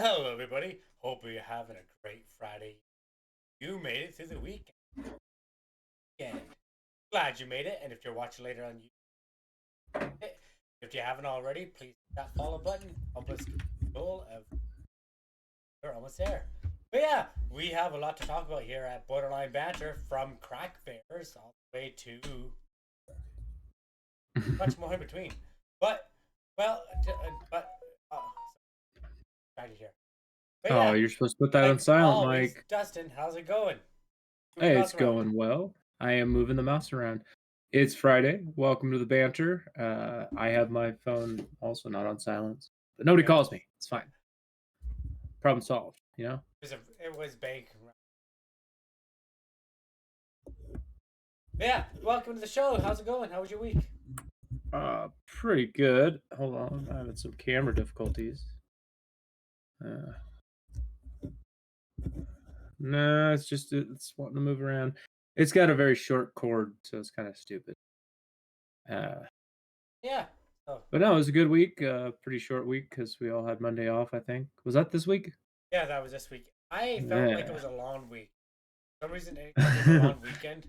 Hello, everybody. Hope you're having a great Friday. You made it through the weekend. Glad you made it. And if you're watching later on YouTube, if you haven't already, please hit that follow button. Help us get the goal of we're almost there. But yeah, we have a lot to talk about here at Borderline Banter, from crack bears all the way to much more in between. But well, sorry here. But Oh, yeah, you're supposed to put that on like silent, always, Mike. Dustin, how's it going? Move the Hey, it's mouse around. going well. I am moving the mouse around. It's Friday. Welcome to the banter. I have my phone also not on silence, but nobody Yeah. calls me. It's fine. Problem solved. It was bank. Yeah, welcome to the show. How's it going? How was your week? Pretty good. Hold on, I'm having some camera difficulties. No, it's just it's wanting to move around. It's got a very short cord, so it's kind of stupid. Yeah. Oh, But no, it was a good week. Pretty short week because we all had Monday off. I think was that this week? yeah, that was this week. I felt like it Yeah. was a long week. For some reason, anytime there's a long weekend,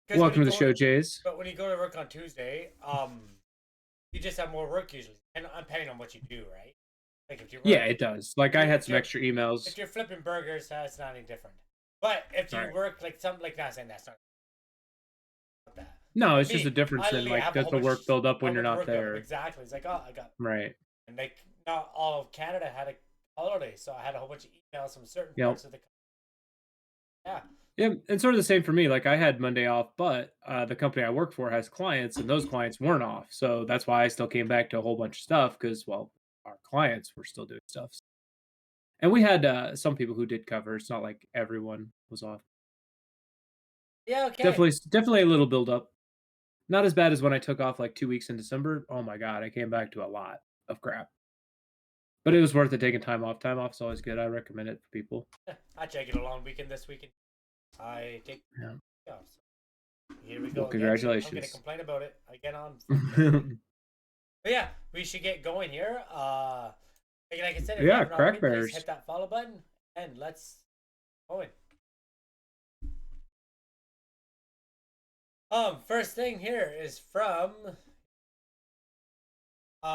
because Welcome to the show, Jays. but when you go to work on Tuesday, you just have more work usually, and depending on what you do, right? Like if you Yeah, work, it does. Like I had if some you're extra emails. if you're flipping burgers, that's not any different. But if All you right. work like something like that, saying that's not that. No, Like it's just a me, difference I in literally like have a does whole the bunch, work build up a when whole you're bunch of not work up. there. Exactly. It's like, oh, I got, Right. and like not all of Canada had a holiday, so I had a whole bunch of emails from certain Yep. parts of the country. Yeah. Yeah, it's sort of the same for me. Like I had Monday off, but the company I work for has clients, and those clients weren't off. So that's why I still came back to a whole bunch of stuff because, well, our clients were still doing stuff. And we had some people who did cover. It's not like everyone was off. Yeah. Okay. Definitely a little build up. Not as bad as when I took off like 2 weeks in December. Oh my god, I came back to a lot of crap. But it was worth it taking time off. Time off is always good. I recommend it for people. I take it a long weekend this weekend. I take Yeah. off. So here we Well, go again. I'm gonna congratulations. complain about it again on. But yeah, we should get going here. Like I said, if you Yeah, haven't crack already, please bears. hit that follow button and let's go in. First thing here is Yeah,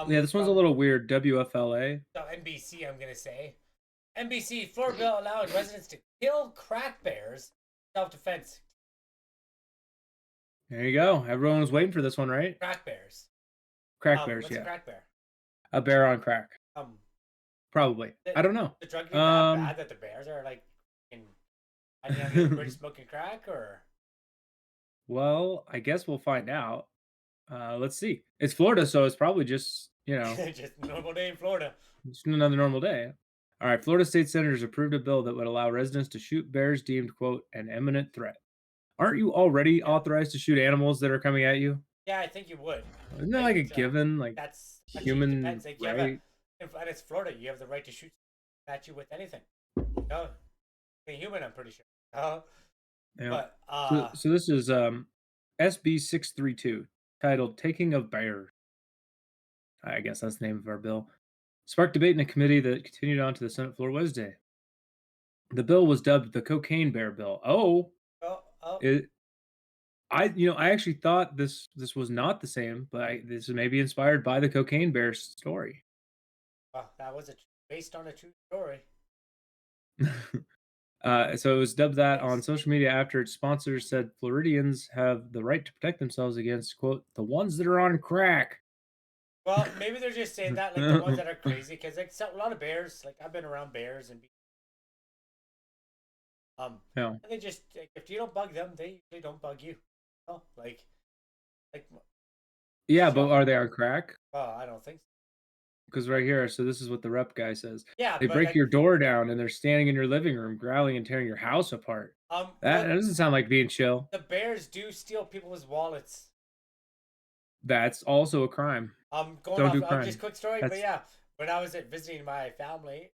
this one's a from little weird. WFLA. so NBC. I'm gonna say NBC. Florida bill allowing residents to kill crack bears. Self-defense. There you go. Everyone was waiting for this one, right? Crack bears. Crack bears, What's a yeah. crack bear? A bear on crack. Um, Probably. I don't know. the drug game that bad that the bears are like in hiding out in British smoking crack, or Well, I guess we'll find out. Let's see. It's Florida, so it's probably just, just a normal day in Florida. just another normal day. All right, Florida state senators approved a bill that would allow residents to shoot bears deemed, quote, an imminent threat. Aren't you already authorized to shoot animals that are coming at you? Yeah, I think you would. Isn't that Like like a given, like that's actually human depends. Like you have right? and it's Florida. You have the right to shoot at you with anything. No, a human, I'm pretty sure. Yeah. But So this is SB 632 titled "Taking of Bears." I guess that's the name of our bill. Sparked debate in a committee that continued on to the Senate floor Wednesday. The bill was dubbed the Cocaine Bear Bill. Oh, oh, it, I actually thought this was not the same, but this may be inspired by the Cocaine Bear story. well, that was based on a true story. So it was dubbed that on Nice. social media after its sponsors said Floridians have the right to protect themselves against, quote, the ones that are on crack. Well, maybe they're just saying that like the ones that are crazy, because like a lot of bears. Like I've been around bears and Yeah. and they just like, if you don't bug them, they usually don't bug you. Oh, like Yeah, but shot. are they on crack? Well, I don't think so. Because right here, so this is what the rep guy says. Yeah, They but break like your door down and they're standing in your living room, growling and tearing your house apart. That but doesn't sound like being chill. the bears do steal people's wallets. That's also a crime. Going Don't off do just crime. quick story, but That's yeah, when I was visiting my family,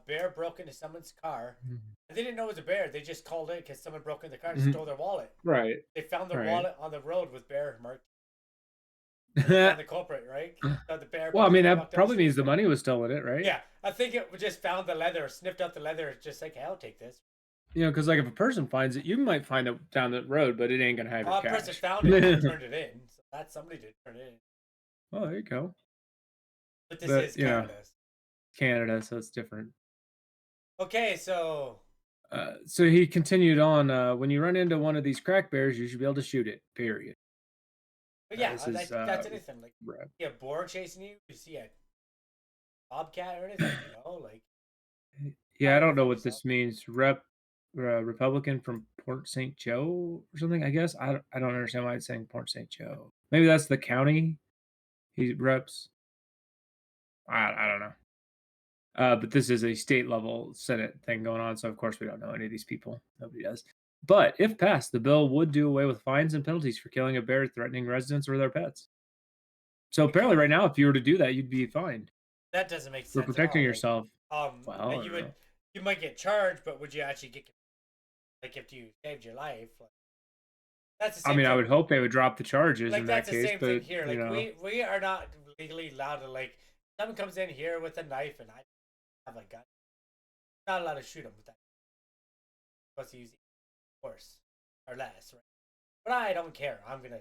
bear broke into someone's car. And they didn't know it was a bear. They just called in because someone broke in the car and Mhm. stole their wallet. Right. They found their Right. wallet on the road with bear marked. The culprit, right? The bear. Well, I But the mean, bear that walked down the probably street. means the money was still in it, right? Yeah, I think it just found the leather, sniffed out the leather, just like, hey, I'll take this. You know, because like if a person finds it, you might find it down the road, but it ain't gonna have your A person cash. found it and turned it in. So that's somebody did turn it in. Oh, there you go. But this But is you know, Canada. Canada, so it's different. Okay, so So he continued on. When you run into one of these crack bears, you should be able to shoot it. Period. but yeah, This I is think that's anything. Like, rep. you see a boar chasing you, you see a bobcat or anything, like Yeah, I don't know defend what yourself. this means. Republican from Port St. Joe or something. I guess I don't understand why it's saying Port St. Joe. Maybe that's the county he reps. I don't know. But this is a state level Senate thing going on, so of course we don't know any of these people. Nobody does. But if passed, the bill would do away with fines and penalties for killing a bear threatening residents or their pets. So apparently, right now, if you were to do that, you'd be fined That doesn't make for sense at protecting all. Like, yourself. Well, I you don't would, know. you might get charged, but would you actually get, like, if you saved your life? Like, that's the I same mean, I thing. would hope they would drop the charges Like, in that that's the case, same thing but here. you Like, know, we are not legally allowed to, like, someone comes in here with a knife and I have a gun. Not allowed to shoot them with that. Supposed to use force or less, right? But I don't care. I'm gonna.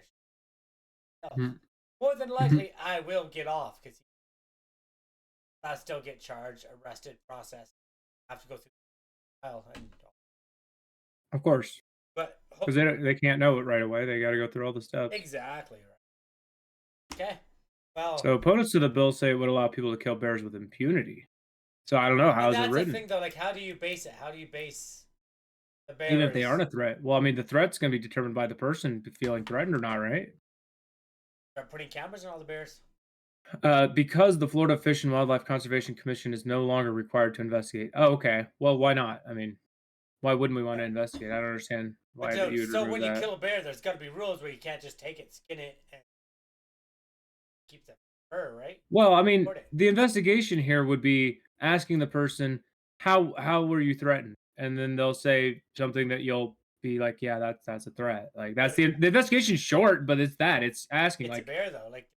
Mhm. More than Mhm. likely, I will get off because I still get charged, arrested, processed. I have to go through the trial and. Of course, But because they can't know it right away. They got to go through all the steps. exactly right. Okay. Well, So opponents to the bill say it would allow people to kill bears with impunity. So I don't know how and is it that's the written. thing though. Like, how do you base it? How do you base the Even if they bears? aren't a threat. Well, I mean, the threat's going to be determined by the person feeling threatened or not, right? Are putting cameras on all the bears? Because the Florida Fish and Wildlife Conservation Commission is no longer required to investigate. Oh, okay. Well, why not? I mean, why wouldn't we want to Right. investigate? I don't understand But why so, you would so remove when you that. kill a bear, there's got to be rules where you can't just take it, skin it, and keep the fur, right? Well, I mean, Report it. the investigation here would be asking the person, how were you threatened? And then they'll say something that you'll be like, yeah, that's a threat. Like that's But the investigation's short, but it's that. It's asking it's a like bear though. Like,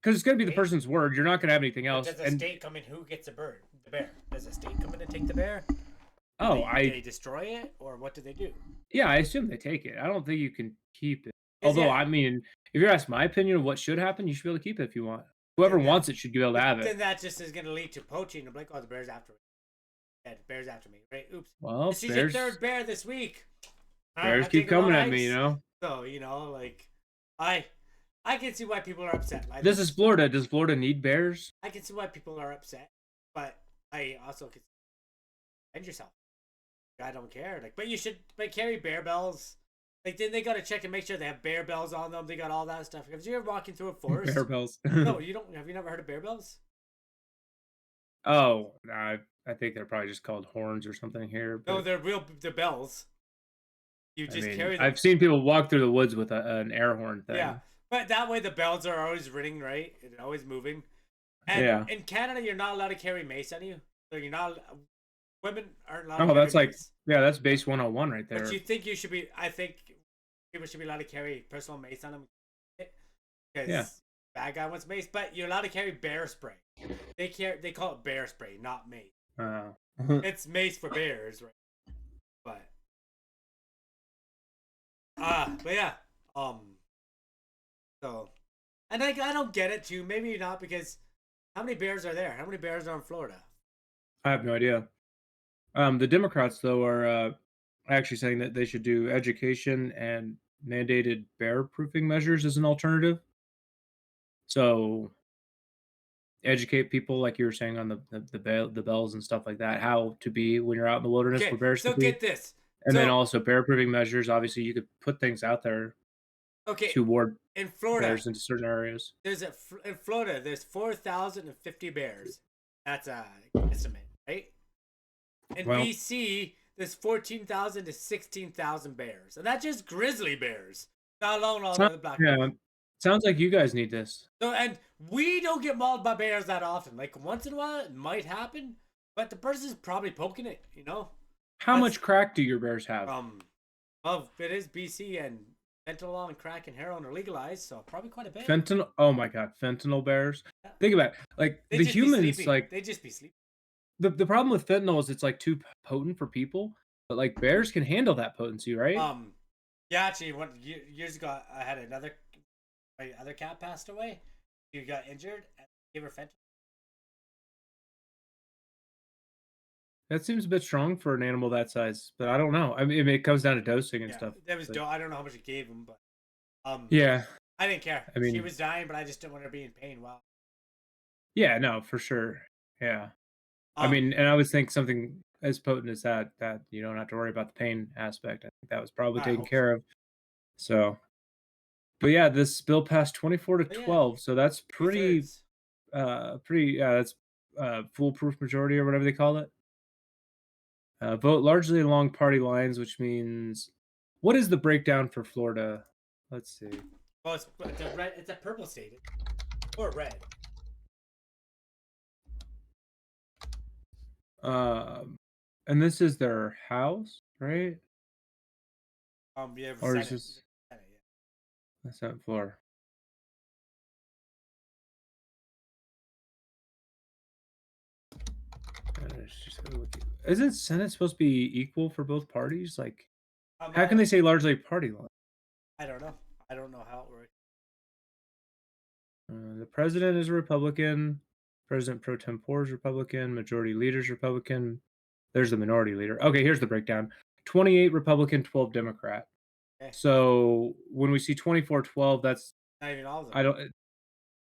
because it's gonna be the state. person's word. You're not gonna have anything But else. does the And state come in? Who gets a bird? The bear. Does the state come in and take the bear? oh, They destroy it, or what do they do? yeah, I assume they take it. I don't think you can keep it. Because Although, yeah, I mean, if you're asking my opinion of what should happen, you should be able to keep it if you want. Whoever that, wants it should be able to but have it. then that just is going to lead to poaching. I'm like, oh, the bear's after me. Yeah, the bear's after me. Right? Oops. Well, This is your third bear this week. bears I keep take them on coming at me, ice. you know. So like, I I can see why people are upset. Like This is Florida. Does Florida need bears? I can see why people are upset, but I also can defend yourself. I don't care. Like, but you should carry bear bells. Like, then they gotta check and make sure they have bear bells on them. They got all that stuff. If you're walking through a Bear forest, bells. no, you don't. Have you never heard of bear bells? Oh, I think they're probably just called horns or something here. No, But they're real. They're bells. You I just mean, carry them. I've seen people walk through the woods with an air horn Yeah, thing. but that way the bells are always ringing, right? They're always moving. And Yeah. in Canada, you're not allowed to carry mace on you. So you're not. Women aren't allowed to Oh, carry that's like mace. yeah, that's base 101 right But there. you think you should be? I think people should be allowed to carry personal mace on them Yeah. because bad guy wants mace. But you're allowed to carry bear spray. They call it bear spray, not mace. Uh, It's mace for bears, right? But but yeah, so and I don't get it too. Maybe not because how many bears are there? How many bears are in Florida? I have no idea. The Democrats though are actually saying that they should do education and mandated bear proofing measures as an alternative. So educate people, like you were saying, on the bells and stuff like that, how to be when you're out in the wilderness Okay, where bears so could be, get this. and then So also bear proofing measures. Obviously, you could put things out there okay, to ward in Florida, bears into certain areas. in Florida there's 4,050 bears. That's a estimate, right? In Well, BC there's 14,000 to 16,000 bears, and that's just grizzly bears. Not alone all the sounds, other black bears. yeah, sounds like you guys need this. So and we don't get mauled by bears that often. Like once in a while it might happen, but the person's probably poking it. How That's much crack do your bears have? well, it is BC and fentanyl and crack and heroin are legalized, so probably quite a bit. Fentanyl. Oh my god, fentanyl bears. Yeah. Think about it. Like They the just be humans, sleeping. like They just be sleeping. the problem with fentanyl is it's like too potent for people, but like bears can handle that potency, right? Yeah, actually, years ago, I had my other cat passed away. He got injured and gave her fentanyl. That seems a bit strong for an animal that size, but I don't know. I mean, it comes down to dosing and Yeah, stuff. that was But I don't know how much he gave him, but yeah, I didn't care. I She mean, was dying, but I just didn't want her to be in pain. Wow. yeah, no, for sure. Yeah. I Um, mean, and I would think something as potent as that you don't have to worry about the pain aspect. I think that was probably I taken hope so. care of. So, but yeah, this bill passed 24 to But yeah, 12, so that's two pretty thirds. that's foolproof majority or whatever they call it. Vote largely along party lines, which means what is the breakdown for Florida? Let's see. Well, it's a red. It's a purple state or red. Um, and this is their house, right? Yeah, Or is Senate. this Senate, yeah. the Senate floor? Isn't Senate supposed to be equal for both parties? Like, how can they say largely party line? I don't know. I don't know how it works. The president is a Republican. President pro tempore is Republican. Majority leader is Republican. There's the minority leader. Okay, here's the breakdown: 28 Republican, 12 Democrat. Okay. So when we see 24-12, that's Not even all of them. I don't.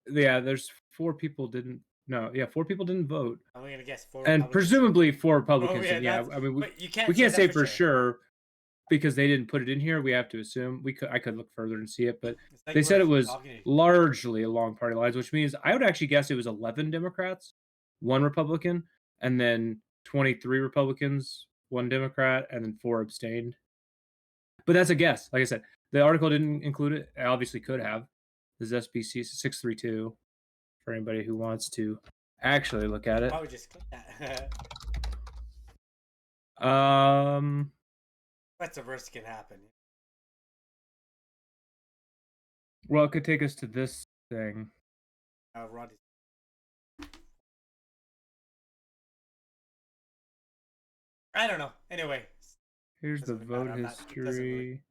Yeah, there's 4 people didn't. No, yeah, 4 people didn't vote, I'm gonna guess four and Republicans. presumably 4 Oh Republicans. yeah, And yeah, that's. I mean But you we can't can't say say that for sure because they didn't put it in here. We have to assume. I could look further and see it, but It's like they said we're it was talking to largely along party lines, which means I would actually guess it was 11 Democrats, 1 Republican, and then 23 Republicans, 1 Democrat, and then 4 abstained. But that's a guess. Like I said, the article didn't include it. I obviously could have. This is SBC 632 for anybody who wants to actually look at it. Probably just click that. Um, What's the worst that can happen? well, it could take us to this thing. Roddy. I don't know. Anyway, Here's the doesn't really matter. vote I'm not. It doesn't really. history.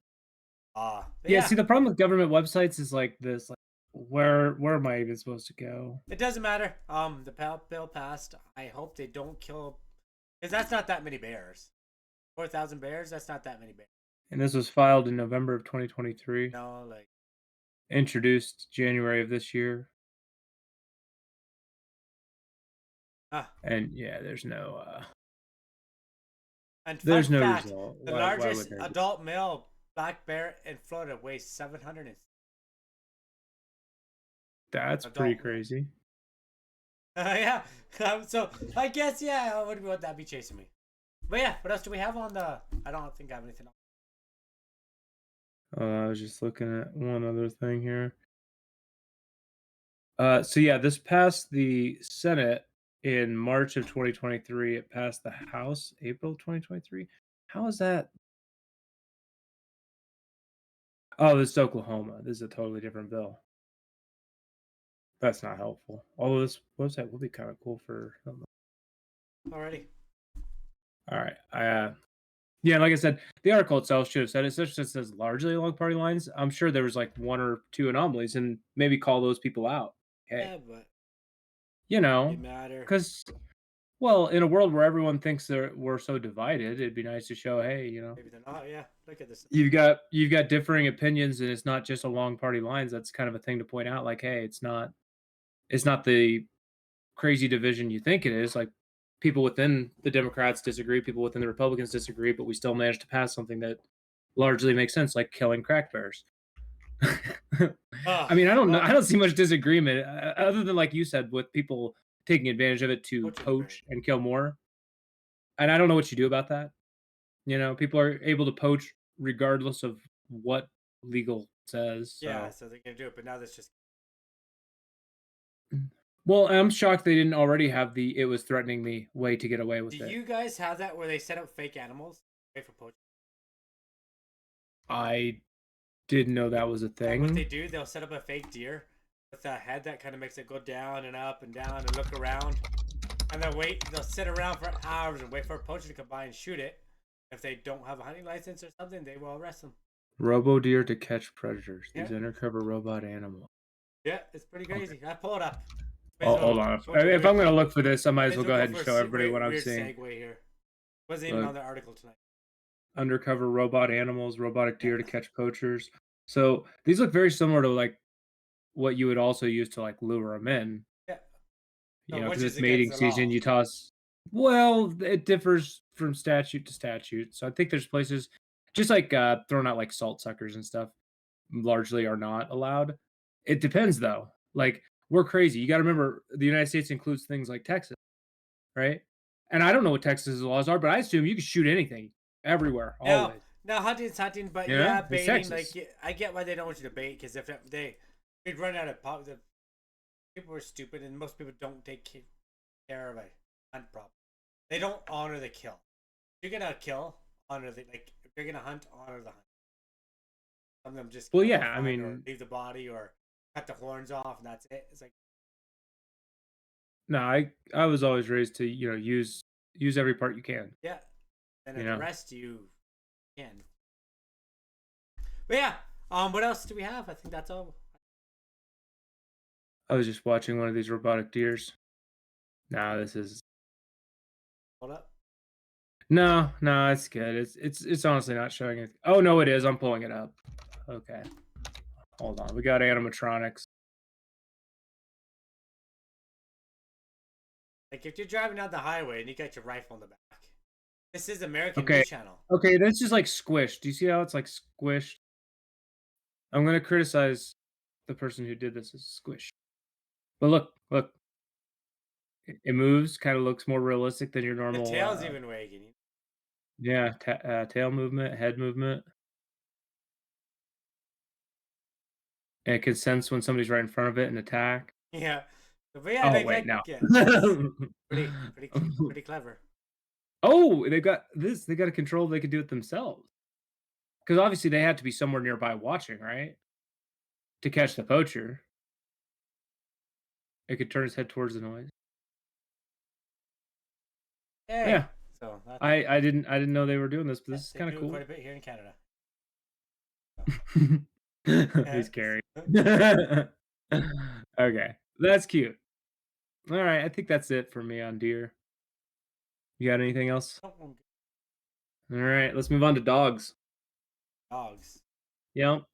Yeah. See, the problem with government websites is like this. Like, where am I even supposed to go? It doesn't matter. The bill passed. I hope they don't kill, because that's not that many bears. 4,000 bears. That's not that many bears. And this was filed in November of 2023. No, like Introduced January of this year. And yeah, there's no And there's no fact, result. the Why largest would there be? adult male black bear in Florida weighs 700. That's pretty crazy. Yeah. So I guess I wouldn't want that be chasing me. But yeah, what else do we have on the? I don't think I have anything else. I was just looking at one other thing here. So yeah, this passed the Senate in March of 2023. It passed the House April 2023. How is that? Oh, this is Oklahoma. This is a totally different bill. That's not helpful. Although this website will be kind of cool for something. Alrighty. All right. Yeah, like I said, the article itself should have said it. It just says largely along party lines. I'm sure there was like 1 or 2 anomalies, and maybe call those people out. Hey, Yeah, but you know, it matter. because well, in a world where everyone thinks we're so divided, it'd be nice to show, hey, Maybe they're not. Yeah, look at this. you've got differing opinions, and it's not just along party lines. That's kind of a thing to point out. Like, hey, it's not the crazy division you think it is. Like, people within the Democrats disagree, people within the Republicans disagree, but we still managed to pass something that largely makes sense, like killing crack bears. I mean, I don't see much disagreement other than, like you said, with people taking advantage of it to poach and kill more. And I don't know what you do about that. People are able to poach regardless of what legal says. So. Yeah, so they're gonna do it, but now that's just. Well, I'm shocked they didn't already have the "it was threatening me" way to get away with it. Do you guys have that where they set up fake animals for poaching? I Didn't know that was a And what they thing. do, they'll set up a fake deer with a head that kind of makes it go down and up and down and look around. And they'll sit around for hours and wait for a poacher to come by and shoot it. If they don't have a hunting license or something, they will arrest them. Robo deer to catch predators. Yeah, These undercover robot animals. yeah, it's pretty Okay. crazy. I pull it up. Oh, hold on. If I'm gonna look for this, I might as well go ahead and show everybody what I'm weird seeing. segue here. Wasn't even Look, on the article tonight. undercover robot animals, robotic Yeah, deer to catch poachers. So these look very similar to like what you would also use to like lure them in. yeah. You So know, which because is it's against mating the season. law. You toss. Well, it differs from statute to statute. So I think there's places just like throwing out like salt suckers and stuff largely are not allowed. It depends though. Like we're crazy. You got to remember the United States includes things like Texas, right? And I don't know what Texas's laws are, but I assume you can shoot anything everywhere, Now, always. now hunting's hunting, but You know, yeah, it's baiting. Texas. Like I get why they don't want you to bait because if we'd run out of pop. The people are stupid, and most people don't take care of a hunt problem. They don't honor the kill. If you're gonna kill, honor the like. If you're gonna hunt, honor the hunt. Some of them just Well, kill for yeah, I fun or mean, leave the body or cut the horns off, and that's it. It's like no, I was always raised to use every part you can. yeah, and You then the know, rest you can. But yeah, what else do we have? I think that's all. I was just watching one of these robotic deers. Nah, this is Hold up. no, it's good. It's honestly not showing it. Oh no, it is. I'm pulling it up. Okay, hold on. We got animatronics. Like if you're driving down the highway and you got your rifle in the back, this is American Okay, News Channel. okay, that's just like squished. Do you see how it's like squished? I'm gonna criticize the person who did this as squish. But look, it moves. Kind of looks more realistic than your The normal. tail's even wagging. Yeah, tail movement, head movement. And it can sense when somebody's right in front of it and attack. Yeah, but yeah, Oh like wait, that. no. Yeah, it's pretty clever. Oh, they got this. They got a control. They could do it themselves because obviously they had to be somewhere nearby watching, right, to catch the poacher. It could turn its head towards the noise. Hey, Yeah, so that's I didn't know they were doing this, but yeah, this is they kind of do it cool. quite a bit here in Canada. Yeah. He's scary. Okay, that's cute. All right, I think that's it for me on deer. You got anything else? Oh, All right, let's move on to dogs. dogs. Yep.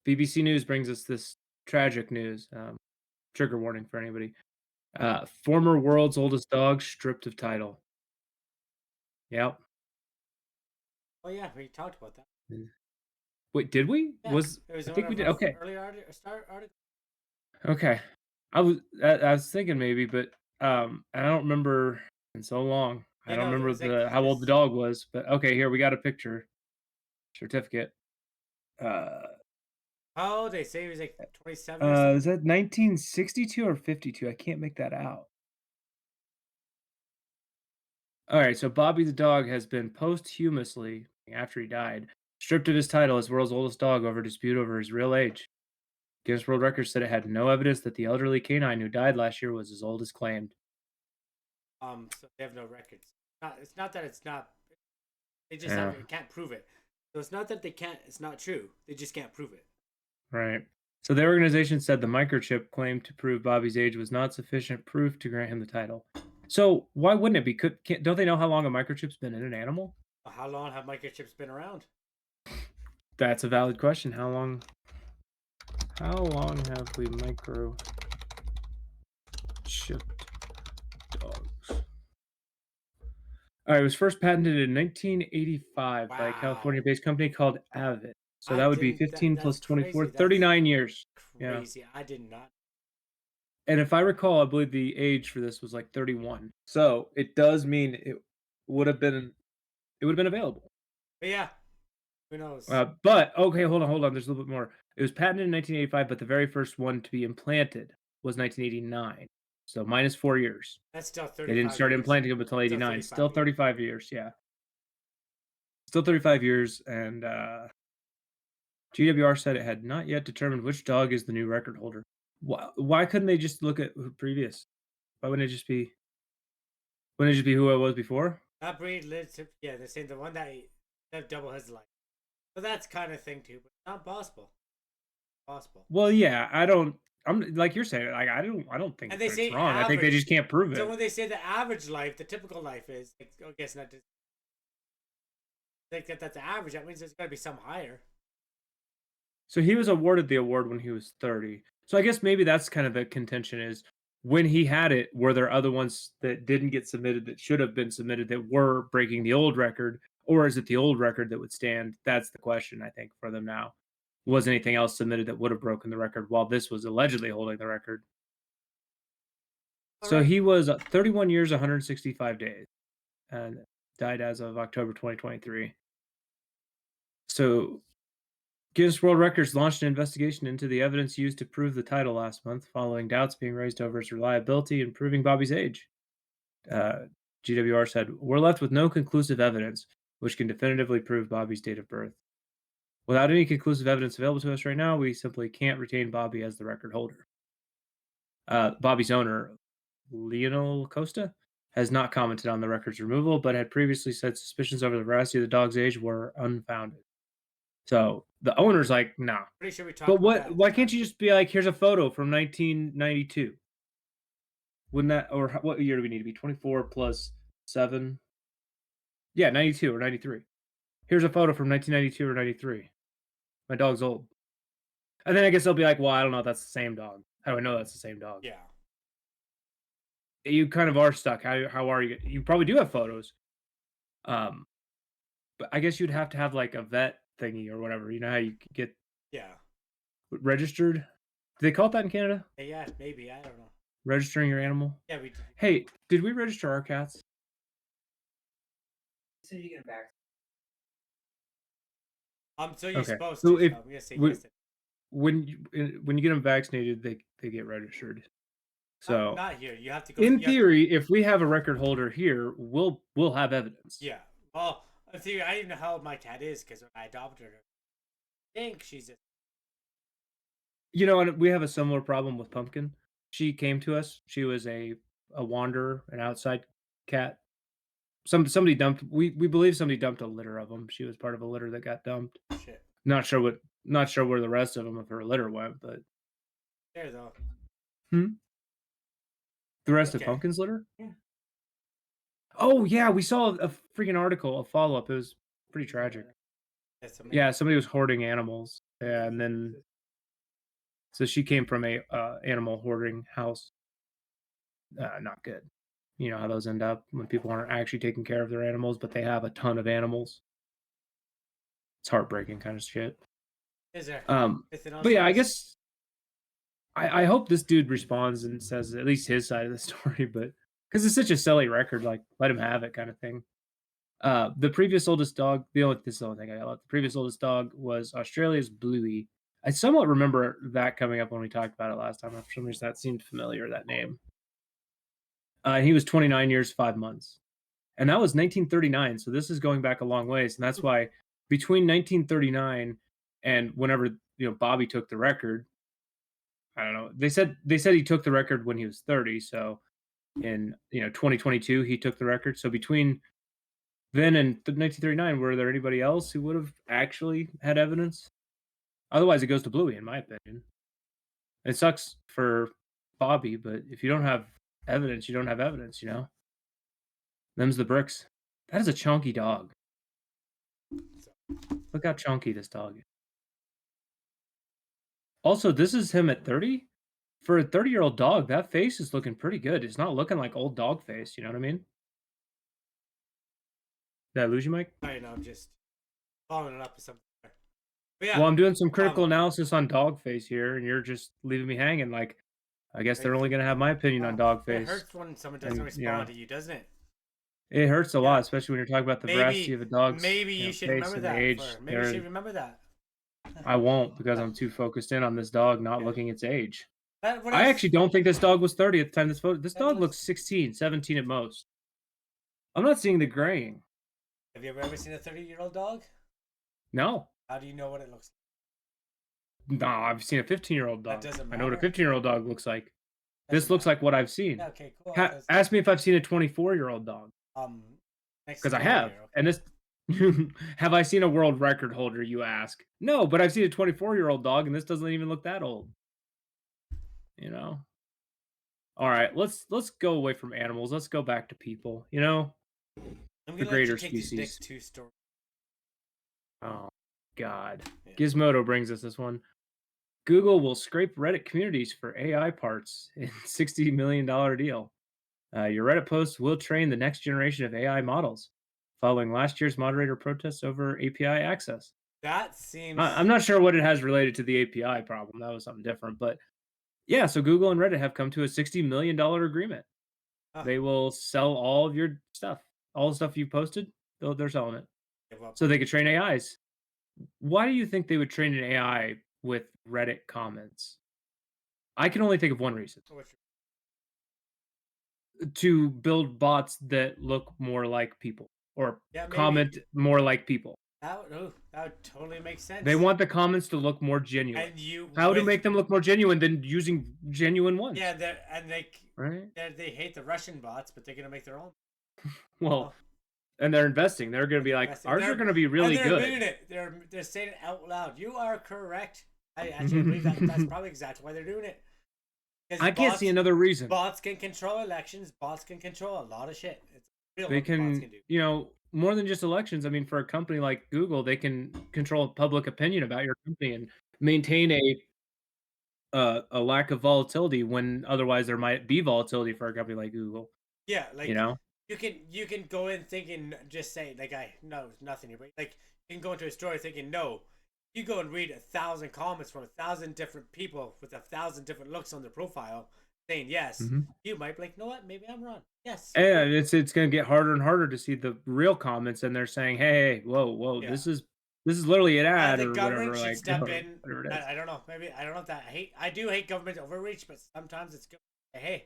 BBC News brings us this tragic news. Trigger warning for anybody. Former world's oldest dog stripped of title. Yep. Oh yeah, we talked about that. Mm. Wait, did we? Yeah, Was it was I one think we of did? our Okay. early start articles. Okay. I was thinking maybe, but I don't remember in so long. I You don't know, remember it's like the how old the this. dog was, but okay, here we got a picture. Certificate. Uh How old they say he was like 27 or something. is that 1962 or 52? I can't make that out. All right, so Bobby the dog has been posthumously, after he died, stripped of his title as world's oldest dog over dispute over his real age. Guinness World Records said it had no evidence that the elderly canine who died last year was as old as claimed. So they have no records. It's not that it's not. They just Yeah, can't prove it. So it's not that they can't. It's not true. They just can't prove it. right. So the organization said the microchip claimed to prove Bobby's age was not sufficient proof to grant him the title. So why wouldn't it be? Don't they know how long a microchip's been in an animal? How long have microchips been around? That's a valid question. How long? How long have we microchipped dogs? All right, it was first patented in 1985 by a Wow. California-based company called Avid. So I that would be didn't. 15 That's plus 24, crazy. That's 39 years. Yeah. crazy. I did not. And if I recall, I believe the age for this was like 31. So it does mean would have been it would have been available. But yeah, who knows? But okay, hold on. There's a little bit more. It was patented in 1985, but the very first one to be implanted was 1989. So minus 4 years. That's still They didn't 35 start years. implanting them until Still 89. 35 Still years. 35 years. Yeah. Still 35 years. And GWR said it had not yet determined which dog is the new record holder. Why couldn't they just look at previous? Why wouldn't it just be? Wouldn't it just be who it was before? That breed lives to, yeah, they're saying the one that double his life. So that's kind of thing too, but not possible. Possible. Well, yeah, I don't. I'm like you're saying. Like I don't think And they that it's say wrong. I think they average. just can't prove So it. when they say the average life, the typical life is, like, I guess not. Think that that's average. That means there's got to be some higher. So he was awarded the award when he was 30. So I guess maybe that's kind of the contention is when he had it, were there other ones that didn't get submitted that should have been submitted that were breaking the old record? Or is it the old record that would stand? That's the question, I think, for them now. Was anything else submitted that would have broken the record while this was allegedly holding the record? So Right. he was 31 years, 165 days, and died as of October 2023. So Guinness World Records launched an investigation into the evidence used to prove the title last month, following doubts being raised over its reliability in proving Bobby's age. GWR said, "We're left with no conclusive evidence which can definitively prove Bobby's date of birth. Without any conclusive evidence available to us right now, we simply can't retain Bobby as the record holder." Bobby's owner, Lionel Costa, has not commented on the record's removal, but had previously said suspicions over the veracity of the dog's age were unfounded. So the owner's like, nah. Pretty sure we talked But about what? that. Why can't you just be like, here's a photo from 1992? Wouldn't that, or what year do we need to be? 24 plus 7? Yeah, 92 or 93. Here's a photo from 1992 or 93. My dog's old. And then I guess they'll be like, well, I don't know if that's the same dog. How do I know that's the same dog? Yeah. You kind of are stuck. How are you? You probably do have photos. But I guess you'd have to have like a vet thingy or whatever. You know how you get Yeah. registered? Do they call it that in Canada? Yeah, maybe. I don't know. Registering your animal? Yeah, we did. Hey, did we register our cats? So you get back. So you're Okay. supposed So to. if So I'm gonna say we- yes. when you get them vaccinated, they get registered. So Not here. You have to go. in you have to- theory, if we have a record holder here, we'll have evidence. yeah. Well, in theory, I didn't know how old my cat is because when I adopted her, I think she's a You know, and we have a similar problem with Pumpkin. She came to us. She was a wanderer, an outside cat. Somebody dumped. We believe somebody dumped a litter of them. She was part of a litter that got dumped. shit. Not sure where the rest of them of her litter went, but There though. the rest of Okay. Pumpkin's litter. Yeah. Oh yeah, we saw a freaking article, a follow up. It was pretty tragic. That's amazing. Yeah, somebody was hoarding animals, and then so she came from a animal hoarding house. Not good. You know how those end up when people aren't actually taking care of their animals, but they have a ton of animals. It's heartbreaking kind of shit. Is there? Anything else But yeah, on I this? guess I hope this dude responds and says at least his side of the story, but because it's such a silly record, like let him have it kind of thing. The previous oldest dog, this is the only thing I got left. The previous oldest dog was Australia's Bluey. I somewhat remember that coming up when we talked about it last time. For some reason, that seemed familiar, that name. He was 29 years, 5 months. And that was 1939. So this is going back a long ways. And that's why between 1939 and whenever, Bobby took the record, I don't know. They said he took the record when he was 30. So in, 2022, he took the record. So between then and 1939, were there anybody else who would have actually had evidence? Otherwise, it goes to Bluey, in my opinion. It sucks for Bobby, but if you don't have evidence, you don't have evidence, Them's the bricks. That is a chunky dog. Look how chunky this dog is. Also, this is him at 30? For a 30-year-old dog, that face is looking pretty good. It's not looking like old dog face, you know what I mean? Did I lose you, Mike? I know. I'm just following it up with something. But yeah. Well, I'm doing some critical analysis on dog face here, and you're just leaving me hanging. Like, I guess they're only going to have my opinion on dog It face. hurts when someone doesn't respond to you, doesn't it? It hurts a lot, especially when you're talking about the veracity of a dog's Maybe you should face remember and that. age. Maybe you should remember that. I won't because I'm too focused in on this dog not looking its age. What I else? actually don't think this dog was 30 at the time this photo. This That dog looks- looks 16, 17 at most. I'm not seeing the graying. Have you ever seen a 30-year-old dog? No. How do you know what it looks Nah, I've seen a 15-year-old That dog. doesn't I know what a matter. 15-year-old dog looks like. This Doesn't looks matter. like what I've seen. Yeah, okay, cool. Ask me if I've seen a 24-year-old dog. Next Because I scroll have. here. Okay. And this have I seen a world record holder, you ask? No, but I've seen a 24-year-old dog, and this doesn't even look that old. You know? All right, let's go away from animals. Let's go back to people, you know? I'm The gonna let you greater take these species. next two stories. Oh, God. Yeah. Gizmodo brings us this one. Google will scrape Reddit communities for AI parts in $60 million deal. Your Reddit post will train the next generation of AI models, following last year's moderator protests over API access. That seems. I'm not sure what it has related to the API problem. That was something different. But yeah, so Google and Reddit have come to a $60 million agreement. Huh. They will sell all of your stuff, all the stuff you posted, they're selling it. Give up. So they could train AIs. Why do you think they would train an AI with Reddit comments? I can only think of one reason. To build bots that look more like people or Yeah, maybe. comment more like people. That would totally make sense. They want the comments to look more genuine. And you How to make them look more genuine than using genuine ones? Yeah, they right. They hate the Russian bots, but they're gonna make their own. Well, and they're investing. They're going to be like, ours are going to be really they're good. Admitting it. They're saying it out loud. You are correct. I actually believe that's probably exactly why they're doing it. I can't see another reason. Bots can control elections. Bots can control a lot of shit. It's real. They can do. You know, more than just elections. I mean, for a company like Google, they can control public opinion about your company and maintain a lack of volatility when otherwise there might be volatility for a company like Google. Yeah, like you know, you can go in thinking, just say like, I know nothing here, but like you can go into a story thinking, no. You go and read 1,000 comments from 1,000 different people with 1,000 different looks on their profile saying yes. You might be like, you know what? Maybe I'm wrong. Yes. And it's going to get harder and harder to see the real comments, and they're saying, "Hey, whoa, yeah. This is literally an ad or whatever." Should like step in. I don't know. Maybe I don't know if that I do hate government overreach, but sometimes it's good. Hey,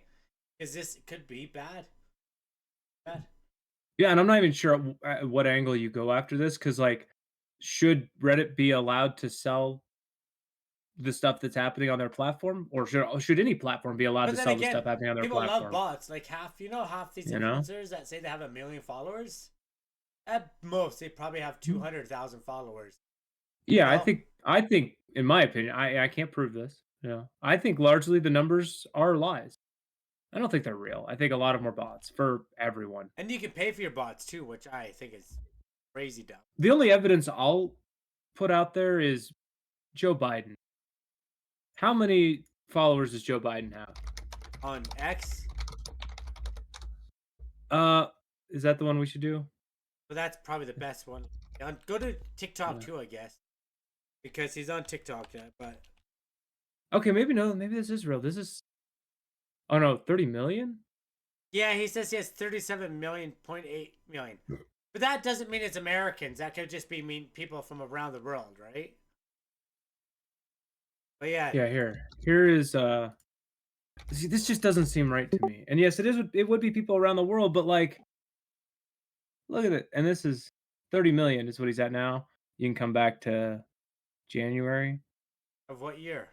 because this could be bad. Yeah, and I'm not even sure at what angle you go after this, because like, should Reddit be allowed to sell the stuff that's happening on their platform, or should any platform be allowed to sell the stuff happening on their platform? People love bots. Like half these influencers that say they have 1 million followers. At most, they probably have 200,000 followers. Yeah, I think, in my opinion, I can't prove this. I think largely the numbers are lies. I don't think they're real. I think a lot of them are bots for everyone. And you can pay for your bots too, which I think is crazy dumb. The only evidence I'll put out there is Joe Biden. How many followers does Joe Biden have? On X? Is that the one we should do? Well, that's probably the best one. Go to TikTok too, I guess. Because he's on TikTok, but... Okay, maybe this is real. This is... Oh no, 30 million? Yeah, he says he has 37 million, 0.8 million. But that doesn't mean it's Americans. That could just mean people from around the world, right? But yeah. Yeah, here is see, this just doesn't seem right to me. And yes, it would be people around the world, but like, look at it. And this is 30 million is what he's at now. You can come back to January. Of what year?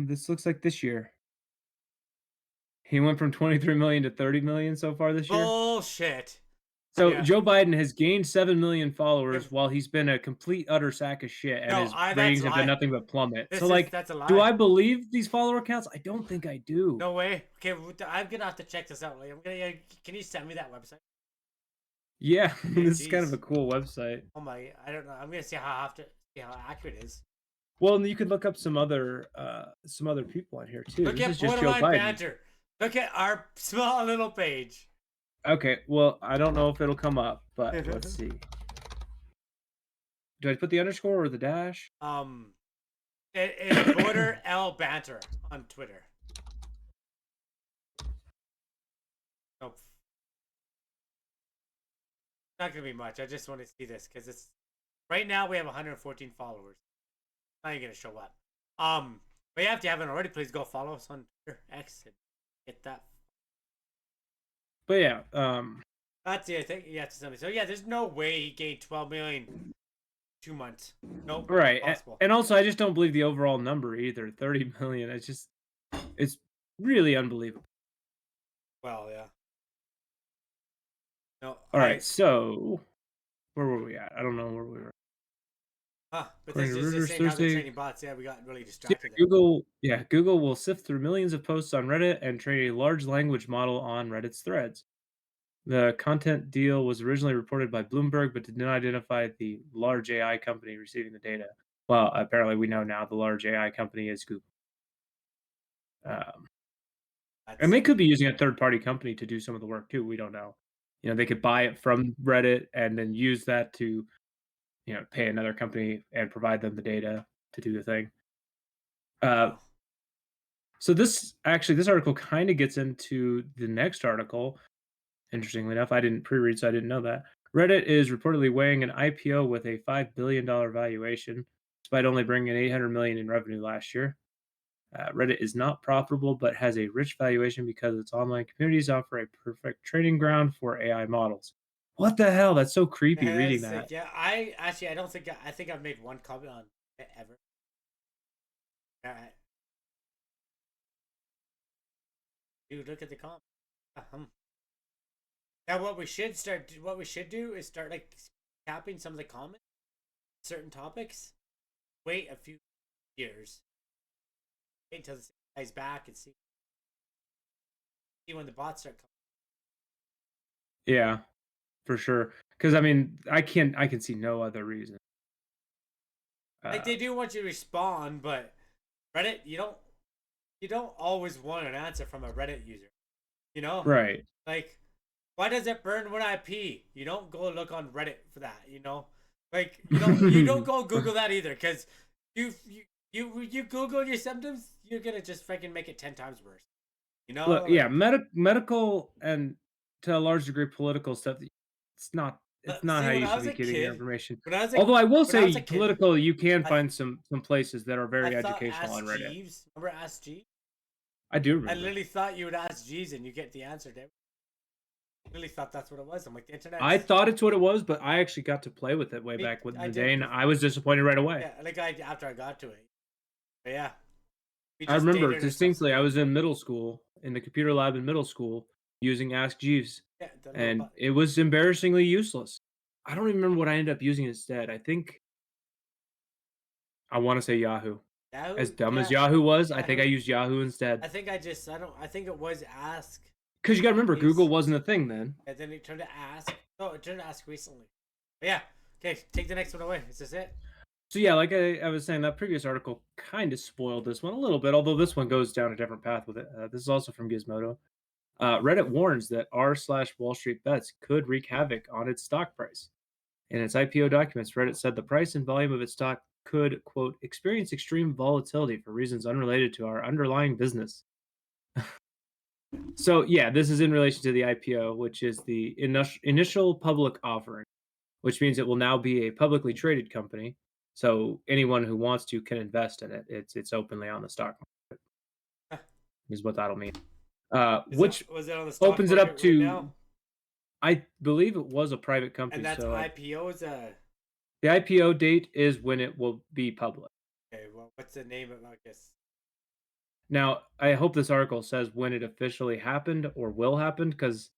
This looks like this year. He went from 23 million to 30 million so far this year. Bullshit. So yeah. Joe Biden has gained 7 million followers while he's been a complete utter sack of shit, and his ratings have done nothing but plummet. That's a lie. Do I believe these follower counts? I don't think I do. No way. Okay, I'm gonna have to check this out. Can you send me that website? Yeah, this is kind of a cool website. Oh my, I don't know. I'm gonna see how accurate it is. Well, and you could look up some other people on here too. Look at Borderline Banter. Look at our small little page. Okay, well, I don't know if it'll come up, but let's see. Do I put the underscore or the dash? It's Border L Banter on Twitter. Nope. Not gonna be much. I just want to see this because it's right now we have 114 followers. Not even gonna show up. But yeah, if you haven't already, please go follow us on Twitter X and get that. But yeah, that's the thing. Yeah, so yeah, there's no way he gained 12 million 2 months. Nope. Right. Possible. And also, I just don't believe the overall number either. 30 million. It's really unbelievable. Well, yeah. No, All right. So where were we at? I don't know where we were. But According this to is just Reuters saying how they're Thursday, training bots. Yeah, we got really yeah, distracted there. Google will sift through millions of posts on Reddit and train a large language model on Reddit's threads. The content deal was originally reported by Bloomberg, but did not identify the large AI company receiving the data. Well, apparently we know now the large AI company is Google. And they could be using a third-party company to do some of the work too. We don't know. They could buy it from Reddit and then use that to, pay another company and provide them the data to do the thing. So this article kind of gets into the next article. Interestingly enough, I didn't pre-read, so I didn't know that. Reddit is reportedly weighing an IPO with a $5 billion valuation, despite only bringing in $800 million in revenue last year. Reddit is not profitable, but has a rich valuation because its online communities offer a perfect training ground for AI models. What the hell? That's so creepy reading that. Yeah, I don't think I think I've made one comment on it ever. Dude, look at the comment. Now, what we should do is start like capping some of the comments, certain topics. Wait a few years, wait until this guy's back and see when the bots start coming. Yeah, for sure. Because I mean, I can see no other reason. Like they do want you to respond, but Reddit, you don't always want an answer from a Reddit user. Right. Like, why does it burn when I pee? You don't go look on Reddit for that. Like you don't go Google that either, because you Google your symptoms, you're gonna just freaking make it 10 times worse. Look, Like, yeah, medical and to a large degree political stuff. It's not see, how when you I should was be a getting your kid, information. when I was a Although I will when I was a say, kid, political, you can I find some places that are I very thought educational Ask on Reddit. Jeeves. Remember Ask Jeeves? I do I remember. literally thought you would ask Jeeves and you get the answer. I really thought that's what it was. I'm like, the I internet's. thought it's what it was, but I actually got to play with it way back in I the day, did. and I was disappointed right away. Yeah, like after I got to it. But yeah, we I just remember dated ourselves distinctly. I again. was in middle school, in the computer lab in middle school, using Ask Jeeves, Yeah, the little and it was embarrassingly useless. I don't even remember what I ended up using instead. I want to say Yahoo. As Yahoo. dumb as Yeah, Yahoo was, I think I Yahoo. used Yahoo instead. I don't. I think it was Ask. Because you got to remember, Jeeves. Google wasn't a thing then. And then it turned to Ask. No, it turned to Ask recently. But yeah. Okay, take the next one away. Is this it? So yeah, like I was saying, that previous article kind of spoiled this one a little bit, although this one goes down a different path with it. This is also from Gizmodo. Reddit warns that r/WallStreetBets could wreak havoc on its stock price. In its IPO documents, Reddit said the price and volume of its stock could, quote, experience extreme volatility for reasons unrelated to our underlying business. So yeah, this is in relation to the IPO, which is the initial public offering, which means it will now be a publicly traded company. So anyone who wants to can invest in it. It's openly on the stock market, is what that'll mean. Which Was it on the stock opens it up market right to, now? I believe it was a private company. And that's So IPO's. the IPO date is when it will be public. Okay. Well, what's the name of? I guess. Now, I hope this article says when it officially happened or will happen, because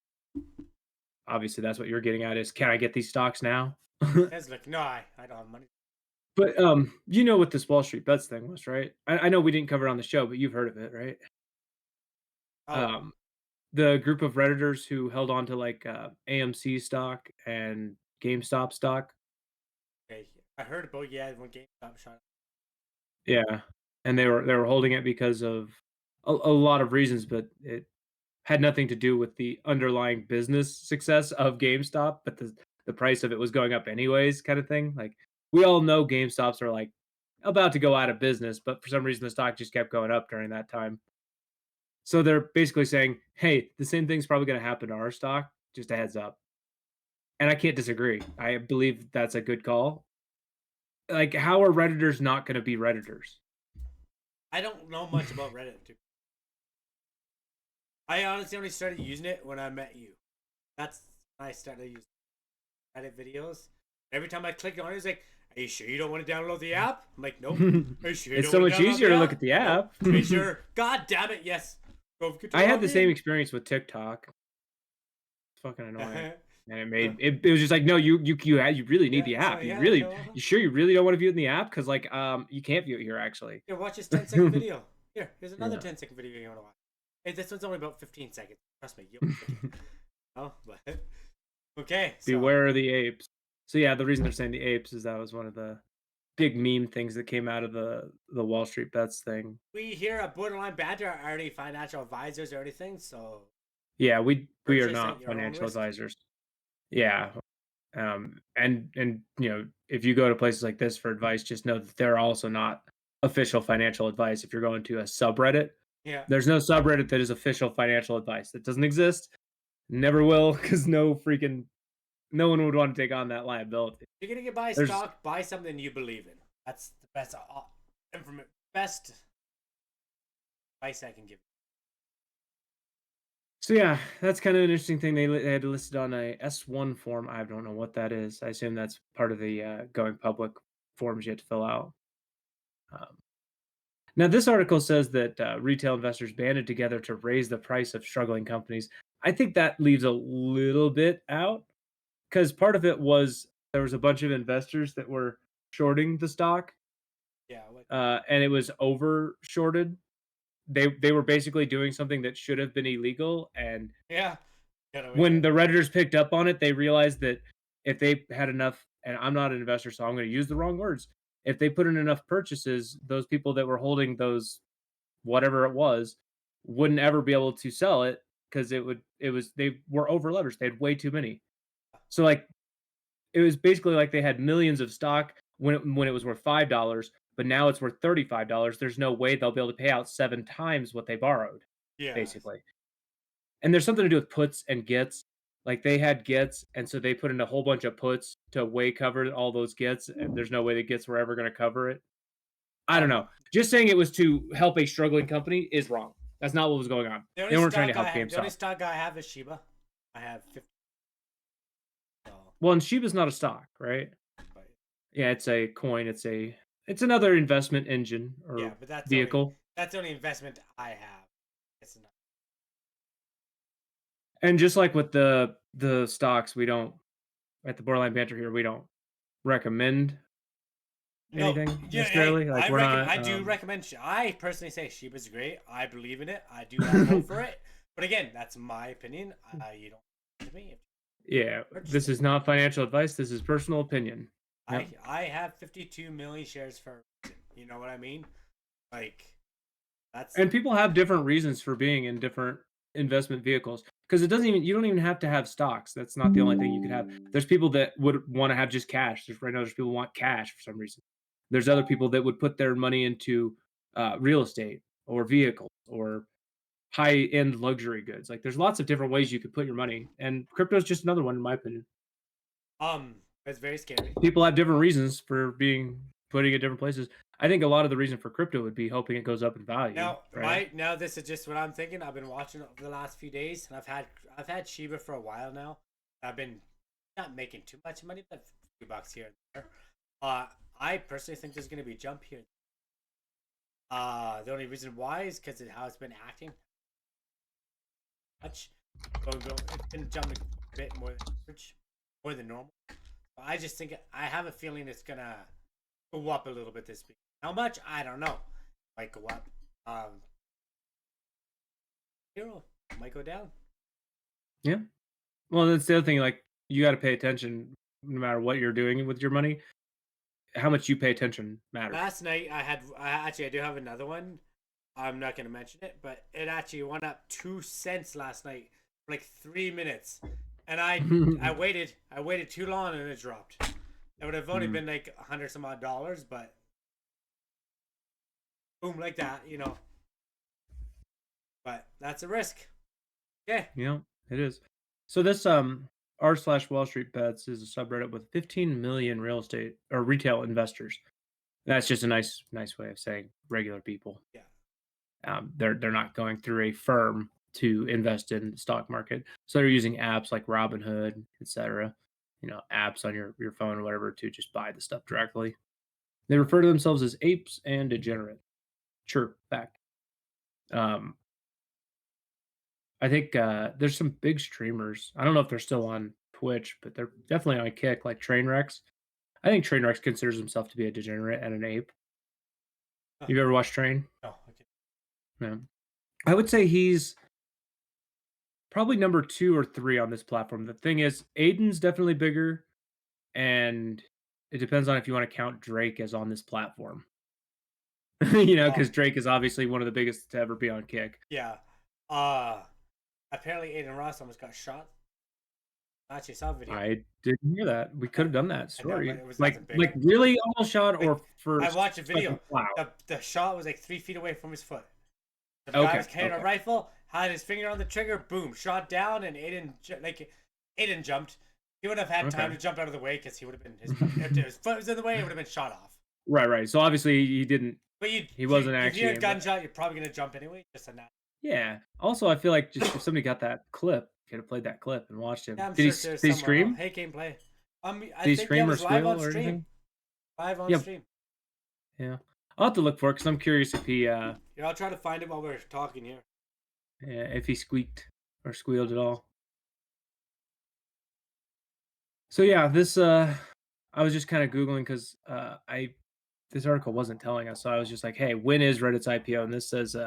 obviously that's what you're getting at is, can I get these stocks now? It's like, no, I don't have money. But you know what this Wall Street Bets thing was, right? I know we didn't cover it on the show, but you've heard of it, right? Oh, Um, the group of redditors who held on to like AMC stock and GameStop stock. okay. I heard about when GameStop shot. Yeah, and they were holding it because of a lot of reasons, but it had nothing to do with the underlying business success of GameStop, but the price of it was going up anyways, kind of thing. Like we all know GameStops are like about to go out of business, but for some reason the stock just kept going up during that time. So they're basically saying, "Hey, the same thing's probably going to happen to our stock. Just a heads up." And I can't disagree. I believe that's a good call. Like, how are redditors not going to be redditors? I don't know much about Reddit. Dude. I honestly only started using it when I met you. That's when I started using Reddit videos. Every time I clicked on it, it's like Are you sure you don't want to download the app? I'm like, nope. Are you sure you It's don't so want to much download easier the to app? look at the Nope. app. Are you sure? God damn it, yes. Go I had the same in. experience with TikTok. It's fucking annoying. And it made Yeah. it was just like, no, you really need Yeah, the so app. yeah, You sure you really don't want to view it in the app? Because like you can't view it here actually. here, watch this 10-second video. Here's another Yeah. 10-second video you want to watch. Hey, this one's only about 15 seconds. Trust me, you'll like it. Oh, but okay, so Beware of the apes. So yeah, the reason they're saying the apes is that was one of the big meme things that came out of the Wall Street Bets thing. we here at Borderline Banter are already financial advisors or anything, so Yeah, we are purchase at not your own financial risk. advisors. Yeah. And you know, if you go to places like this for advice, just know that they're also not official financial advice. If you're going to a subreddit, Yeah. there's no subreddit that is official financial advice. That doesn't exist. Never will, because no one would want to take on that liability. If you're gonna get buy There's stock, buy something you believe in. That's the best best advice I can give. So yeah, that's kind of an interesting thing. They had listed on a S1 form. I don't know what that is. I assume that's part of the going public forms you have to fill out. Um, Now, this article says that retail investors banded together to raise the price of struggling companies. I think that leaves a little bit out because part of it was there was a bunch of investors that were shorting the stock, Yeah. What? and it was over shorted. They were basically doing something that should have been illegal, and Yeah. Get away when with the it. redditors picked up on it, they realized that if they had enough, and I'm not an investor, so I'm going to use the wrong words. If they put in enough purchases, those people that were holding those whatever it was wouldn't ever be able to sell it because they were over leveraged. They had way too many. So like it was basically like they had millions of stock when it was worth $5, but now it's worth $35. There's no way they'll be able to pay out 7 times what they borrowed, Yeah. basically. And there's something to do with puts and gets. Like they had gets, and so they put in a whole bunch of puts to way cover all those gets, and there's no way the gets were ever going to cover it. I don't know. Just saying it was to help a struggling company is wrong. That's not what was going on. They weren't trying to help The only GameStop. stock I have is Shiba. I have 50. So, Well, and Shiba's not a stock, right? but Yeah, it's a coin. It's another investment engine yeah, or but vehicle. that's the only investment I have. It's not. And just like with the stocks, we don't at the Borderline Banter here, we don't recommend No, anything yeah, necessarily. Like we're I not. do recommend. I personally say Shiba's great. I believe in it. I do have hope for it. But again, that's my opinion. You don't listen to me. Yeah, Purchase this it. is not financial advice. This is personal opinion. Yep. I have 52 million shares for a reason. You know what I mean? Like that's And people have different reasons for being in different investment vehicles because you don't even have to have stocks. That's not the only thing you could have. There's people that would want to have just cash. Right now there's people who want cash for some reason. There's other people that would put their money into real estate or vehicles or high end luxury goods. Like there's lots of different ways you could put your money, and crypto is just another one in my opinion. it's very scary. People have different reasons for being putting it different places. I think a lot of the reason for crypto would be hoping it goes up in value. Right? Now this is just what I'm thinking. I've been watching it over the last few days, and I've had Shiba for a while now. I've been not making too much money, but a few bucks here and there. I personally think there's going to be a jump here. The only reason why is because of how it's been acting. Much, it's been jumping a bit more than average, more than normal. But I just think I have a feeling it's gonna go up a little bit this week. How much? I don't know. Might go up. Hero might go down. Yeah. Well, that's the other thing. Like, you got to pay attention no matter what you're doing with your money. How much you pay attention matters. Last night I do have another one. I'm not gonna mention it, but it actually went up 2 cents last night for like 3 minutes, and I waited too long and it dropped. It would have only been like $100 some odd, but boom, like that, you know. But that's a risk. Okay. Yeah, it is. So this r/Wall Street Bets is a subreddit with 15 million real estate or retail investors. That's just a nice way of saying regular people. Yeah. They're not going through a firm to invest in the stock market, so they're using apps like Robinhood, etc. apps on your phone or whatever to just buy the stuff directly. They refer to themselves as apes and degenerate. Sure, fact. Um, I think there's some big streamers. I don't know if they're still on Twitch, but they're definitely on Kick, like Trainwrecks. I think Trainwrecks considers himself to be a degenerate and an ape. Huh. You've ever watched Train? No, okay. No. I would say he's probably number 2 or 3 on this platform. The thing is, Aiden's definitely bigger, and it depends on if you want to count Drake as on this platform. Because Drake is obviously one of the biggest to ever be on Kick. Yeah. Apparently Aiden Ross almost got shot. I actually saw a video. I didn't hear that. We could have done that story. It was like big. really almost shot, or first. I watched a video. Wow. The shot was like 3 feet away from his foot. The Okay, guy was carrying a rifle, had his finger on the trigger, boom, shot down, and Aiden jumped. He wouldn't have had time to jump out of the way because he would have been if his foot was in the way, it would have been shot off. Right. So obviously he didn't. But he wasn't actually. If you hear a gunshot, you're probably gonna jump anyway. Just a Yeah. Also, I feel like just if somebody got that clip, could have played that clip and watched him. Yeah, I'm did sure he scream? Hey, gameplay. I did he think scream it or was live squeal on or stream. anything? Live on stream. Yeah. I'll have to look for it because I'm curious if he. Yeah, I'll try to find it while we're talking here. Yeah, if he squeaked or squealed at all. So yeah, this I was just kind of googling because this article wasn't telling us, so I was just like, hey, when is Reddit's IPO? And this says we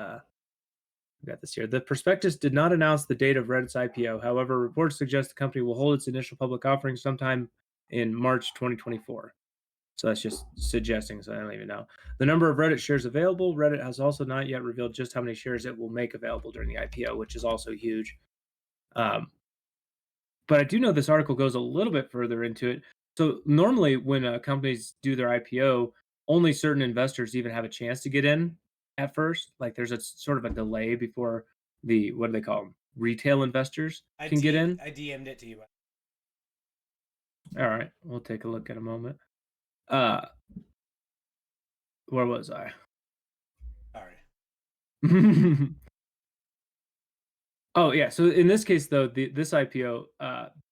got this here. The prospectus did not announce the date of Reddit's IPO. However, reports suggest the company will hold its initial public offering sometime in March 2024. So that's just suggesting, so I don't even know. The number of Reddit shares available. Reddit has also not yet revealed just how many shares it will make available during the IPO, which is also huge. But I do know this article goes a little bit further into it. So normally when companies do their IPO, only certain investors even have a chance to get in at first. Like there's a sort of a delay before the, what do they call them? Retail investors can get in. I DM'd it to you. All right. We'll take a look in a moment. Where was I? Sorry. Oh yeah. So in this case, though, this IPO,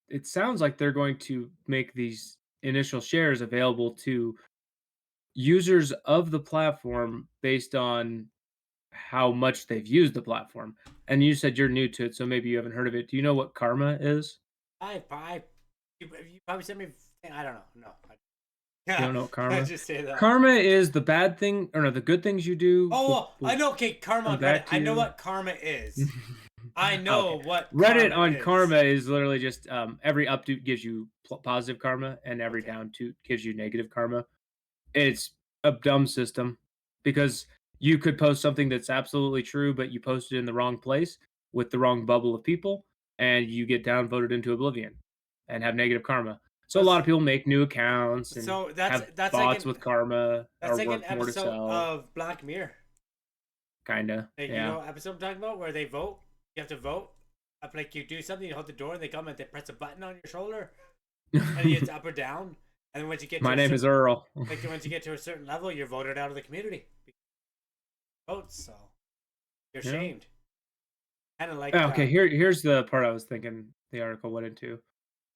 it sounds like they're going to make these initial shares available to users of the platform based on how much they've used the platform. And you said you're new to it, so maybe you haven't heard of it. Do you know what karma is? You probably sent me. I don't know. No. You don't know what karma? I just say that. Karma is the bad thing, or no, the good things you do. Oh, I know. Okay, karma on Reddit. I know what karma is. I know what Reddit on karma is literally just every update gives you positive karma, and every downtoot gives you negative karma. It's a dumb system because you could post something that's absolutely true, but you posted in the wrong place with the wrong bubble of people, and you get downvoted into oblivion and have negative karma. So a lot of people make new accounts and have bots like with karma. That's like an episode of Black Mirror. Kinda. Like, you know what episode I'm talking about where they vote? You have to vote. Like you do something, you hold the door, and they come and they press a button on your shoulder, and it's up or down. And once you get my name is Earl. Like once you get to a certain level, you're voted out of the community. Votes, so you're shamed. Kind of like. Okay, here's the part I was thinking the article went into.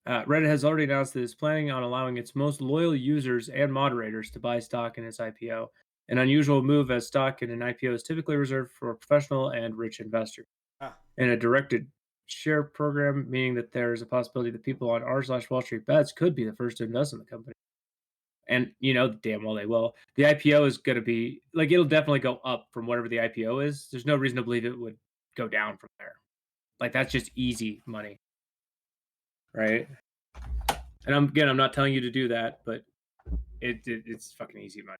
Reddit has already announced that it's planning on allowing its most loyal users and moderators to buy stock in its IPO. An unusual move, as stock in an IPO is typically reserved for professional and rich investors. In a directed share program, meaning that there is a possibility that people on r/WallStreetBets could be the first to invest in the company. And damn well they will. The IPO is going to be like, it'll definitely go up from whatever the IPO is. There's no reason to believe it would go down from there. Like that's just easy money, right? And I'm not telling you to do that, but it's fucking easy money.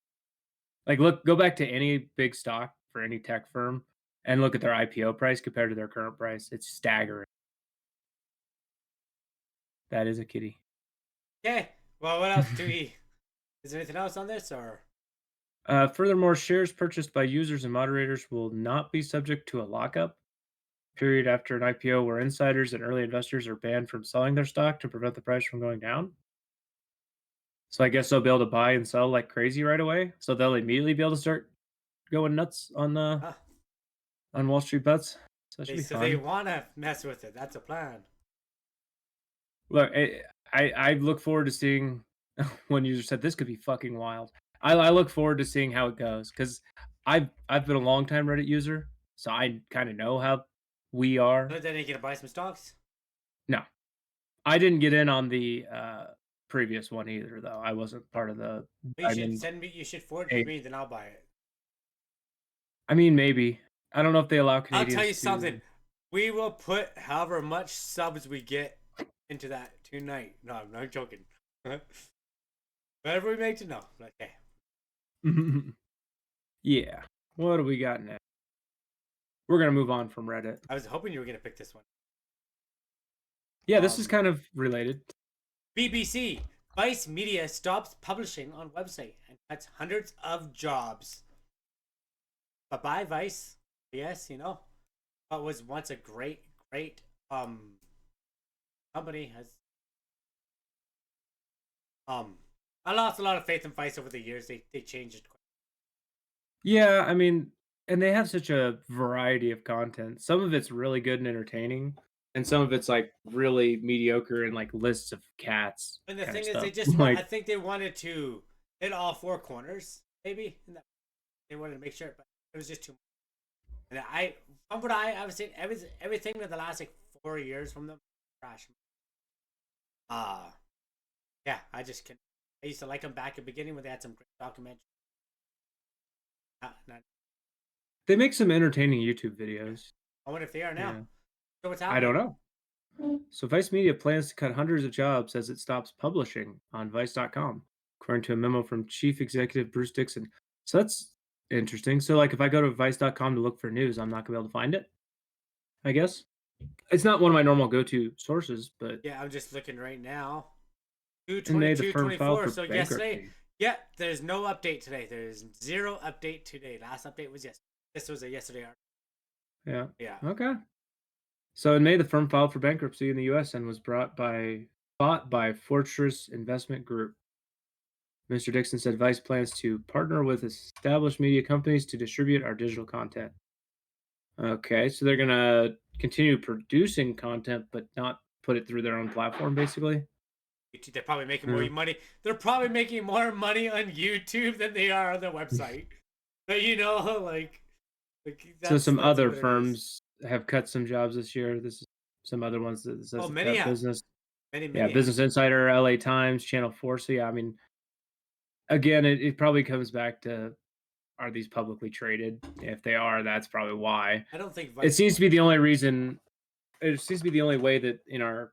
Like go back to any big stock for any tech firm and look at their IPO price compared to their current price. It's staggering. That is a kitty. Okay. Well, what else do we? Is there anything else on this, or? Furthermore, shares purchased by users and moderators will not be subject to a lockup period after an IPO where insiders and early investors are banned from selling their stock to prevent the price from going down. So I guess they'll be able to buy and sell like crazy right away. So they'll immediately be able to start going nuts on WallStreetBets. So that should be fun. They want to mess with it. That's a plan. Look, I look forward to seeing one user said this could be fucking wild. I look forward to seeing how it goes because I've been a long time Reddit user, so I kind of know how we are. Then you gonna buy some stocks. No, I didn't get in on the previous one either, though. I wasn't part of the You should diamond. send me. You should forward it to me, then I'll buy it. I mean, maybe. I don't know if they allow I'll tell Canadians you to. something. We will put however much subs we get into that tonight. No, I'm not joking. Whatever we make to know. Okay. Yeah. What do we got next? We're gonna move on from Reddit. I was hoping you were gonna pick this one. Yeah, this is kind of related. BBC. Vice Media stops publishing on website and cuts hundreds of jobs. Bye bye, Vice. Yes, you know. What was once a great company has I lost a lot of faith in Vice over the years. They changed it. Yeah, I mean, and they have such a variety of content. Some of it's really good and entertaining, and some of it's like really mediocre and like lists of cats. And the kind of thing is, they stuff. just I Like, think they wanted to hit all four corners, maybe. They wanted to make sure, but it was just too much. And from what I was saying, everything in the last like 4 years from them, trash. Yeah, I just can. I used to like them back at the beginning when they had some great documentaries. they make some entertaining YouTube videos. I wonder if they are now. Yeah. So what's I happening? don't know. So Vice Media plans to cut hundreds of jobs as it stops publishing on Vice.com, according to a memo from Chief Executive Bruce Dixon. So that's interesting. So like if I go to Vice.com to look for news, I'm not gonna be able to find it. I guess it's not one of my normal go-to sources, but Yeah, I'm just looking right now. in May the firm filed 2/22/24. for So bankruptcy. yesterday, yeah, there's no update today. There's zero update today. Last update was yesterday. This was a yesterday article. Yeah. Yeah. Okay. So in May, the firm filed for bankruptcy in the U.S. and was bought by Fortress Investment Group. Mr. Dixon said Vice plans to partner with established media companies to distribute our digital content. Okay, so they're gonna continue producing content, but not put it through their own platform, basically. They're probably making more Yeah. money. They're probably making more money on YouTube than they are on their website. But you know, So some that's other what it is. firms have cut some jobs this year. This is some other ones that says Oh, to many cut have. business. Many Yeah, have. Business Insider, LA Times, Channel 4. So yeah, I mean, again, it probably comes back to, are these publicly traded? If they are, that's probably why. I don't think It Vice. seems to be the only reason. It seems to be the only way that in our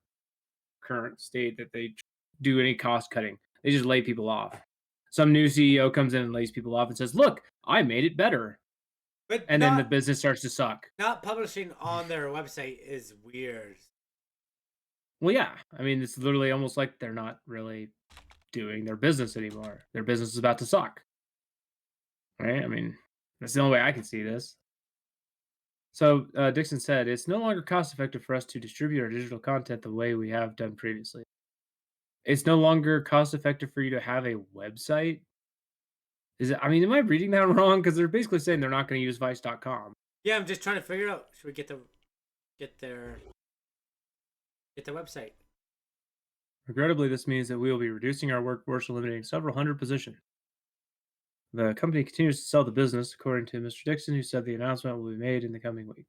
current state that they do any cost cutting. They just lay people off. Some new CEO comes in and lays people off and says, "Look, I made it better," But and then the business starts to suck. not publishing on their website is weird. Well, yeah, I mean, it's literally almost like they're not really doing their business anymore. Their business is about to suck, right? I mean, that's the only way I can see this. So Dixon said, "It's no longer cost effective for us to distribute our digital content the way we have done previously. It's no longer cost effective for you to have a website." Is it? I mean, am I reading that wrong? Because they're basically saying they're not going to use Vice.com. Yeah, I'm just trying to figure out. Should we get their website? Regrettably, this means that we will be reducing our workforce, eliminating several hundred positions. The company continues to sell the business, according to Mr. Dixon, who said the announcement will be made in the coming week.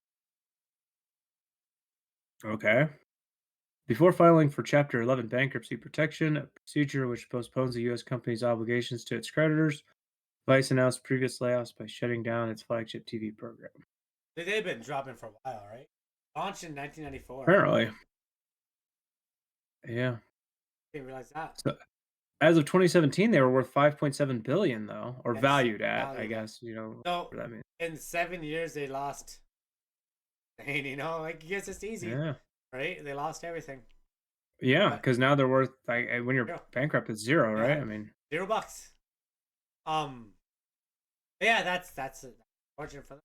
Okay. Before filing for Chapter 11 bankruptcy protection, a procedure which postpones the U.S. company's obligations to its creditors, Vice announced previous layoffs by shutting down its flagship TV program. They've been dropping for a while, right? Launched in 1994. Apparently. Yeah. Didn't realize that. So, as of 2017, they were worth 5.7 billion, though, or Yes, valued at, I valued. guess. You know, So what that means. in 7 years, they lost. And you know, like, I guess it's easy, Yeah. right? They lost everything. Yeah, But- because now they're worth, like, when you're Zero. bankrupt, it's zero, right? Yeah. I mean, $0. Yeah, that's unfortunate for them.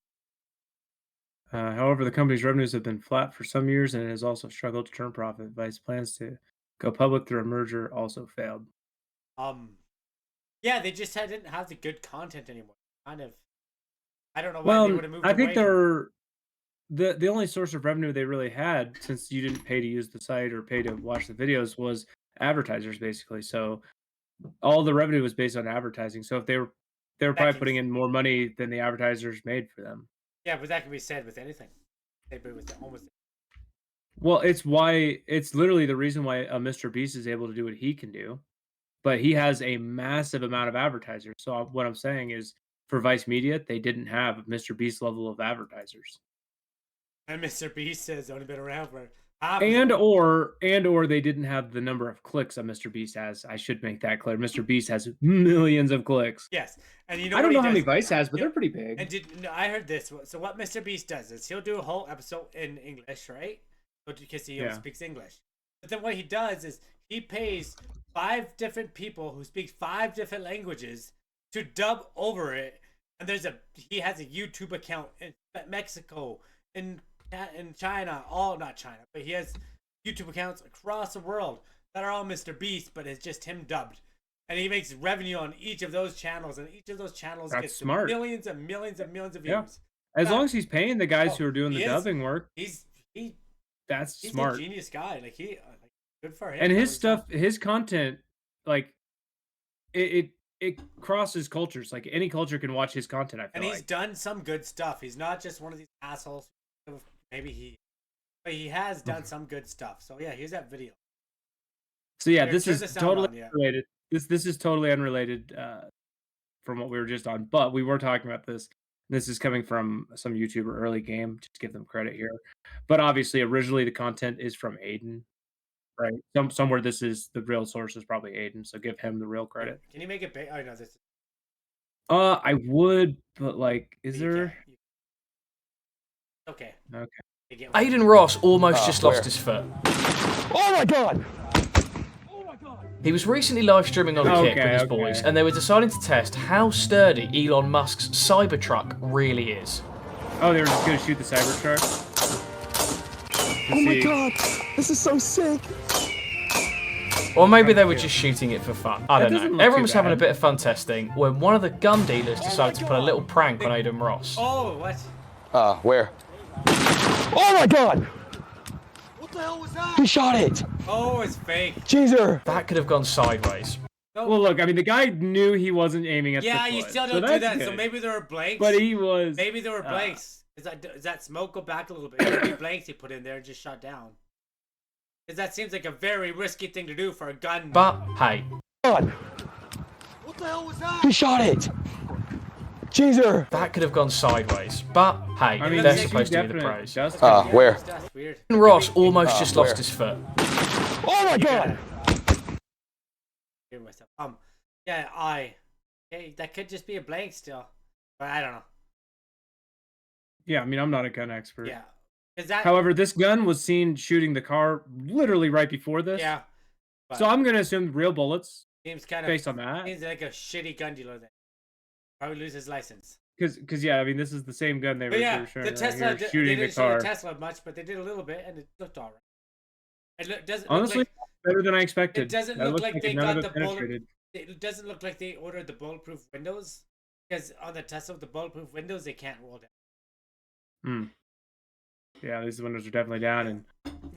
however, the company's revenues have been flat for some years and it has also struggled to turn profit. Vice plans to go public through a merger also failed. Yeah, they just didn't have the good content anymore. Kind of. I don't know why they Well, would have moved I think away from- they're the only source of revenue they really had, since you didn't pay to use the site or pay to watch the videos, was advertisers basically. So all the revenue was based on advertising. So if they were That probably can, putting in more money than the advertisers made for them. yeah, but that can be said with anything. Maybe with almost. Well, it's literally the reason why Mr. Beast is able to do what he can do, but he has a massive amount of advertisers. So what I'm saying is for Vice Media, they didn't have Mr. Beast level of advertisers. And Mr. Beast has only been around for half. And or they didn't have the number of clicks that Mr. Beast has. I should make that clear. Mr. Beast has millions of clicks. Yes, and you know I what don't he know how does? many Vice has, but You know, they're pretty big. and no, I heard this. So what Mr. Beast does is he'll do a whole episode in English, right? Because he only speaks English. But then what he does is he pays 5 different people who speak 5 different languages to dub over it. And he has a YouTube account in Mexico, in China, not China, but he has YouTube accounts across the world that are all Mr. Beast, but it's just him dubbed. And he makes revenue on each of those channels, and each of those channels That's gets smart. millions and millions and millions of views. Yeah. As long as he's paying the guys who are doing the dubbing work, that's he's smart. a genius guy. Like good for him. And his stuff, his content, like it crosses cultures. Like any culture can watch his content. I feel and he's done some good stuff. He's not just one of these assholes. But he has done some good stuff. So yeah, here's that video. So yeah, this is totally unrelated. This is totally unrelated from what we were just on, but we were talking about this. This is coming from some YouTuber early game, just to give them credit here. But obviously, originally the content is from Aiden, right? Somewhere this is the real source is probably Aiden, so give him the real credit. Can you make it big? Oh no, this. I would, but like, is there? Okay. Okay. Aiden Ross almost just lost his foot. Oh my god! He was recently live streaming on Kick with his boys, and they were deciding to test how sturdy Elon Musk's Cybertruck really is. Oh, they were just gonna shoot the Cybertruck? Oh my god! This is so sick! Or maybe they were just shooting it for fun. I don't know. Everyone was having a bit of fun testing when one of the gun dealers decided to put a little prank on Aiden Ross. Oh, what? Where? Oh my god! What the hell was that? He shot it! Oh, it's fake. Jeezer! That could have gone sideways. Well, look, I mean, the guy knew he wasn't aiming at the foot. You still don't do that, so maybe there were blanks. But he was... Maybe there were blanks. Does that smoke go back a little bit? Maybe blanks he put in there and just shot down. Because that seems like a very risky thing to do for a gun. But, hey. God! What the hell was that? He shot it! Jeezer! That could have gone sideways. But, hey, I mean, they're supposed to do the praise. Where? That's weird. Aiden Ross almost just lost his foot. Oh my god! Hear myself. Okay, that could just be a blank still. But I don't know. Yeah, I mean, I'm not a gun expert. Yeah. However, this gun was seen shooting the car literally right before this. Yeah. So I'm going to assume real bullets Seems kind of based on that. Seems like a shitty gun dealer that probably lose his license. Because yeah, I mean, this is the same gun they were showing. The Tesla, right shooting they didn't the show car. the Tesla much, but they did a little bit, and it looked all right. Honestly, better than I expected. It doesn't look like they got the bullet. It doesn't look like they ordered the bulletproof windows, because on the Tesla with the bulletproof windows, they can't roll down. Yeah, these windows are definitely down, and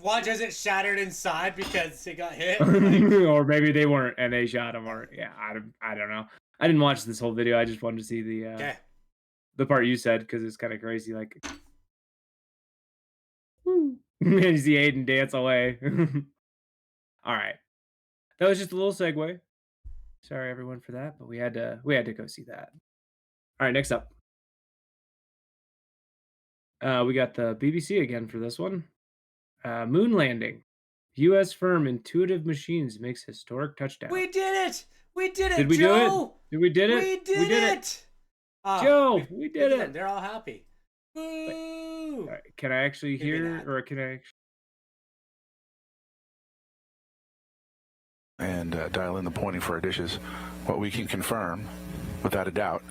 watch as it shattered inside because it got hit. Or maybe they weren't, and they shot him. Or yeah, I don't know. I didn't watch this whole video. I just wanted to see the part you said because it's kind of crazy. Like, and you see Aiden dance away. All right, that was just a little segue. Sorry everyone for that, but we had to go see that. All right, next up. We got the BBC again for this one. Moon landing. U.S. firm Intuitive Machines makes historic touchdown. We did it! We did it, Did we Joe! do it? We did it? We did it! Joe, we did it! They're all happy. Woo! Right, can I actually hear, or can I actually... And dial in the pointing for our dishes. What we can confirm, without a doubt,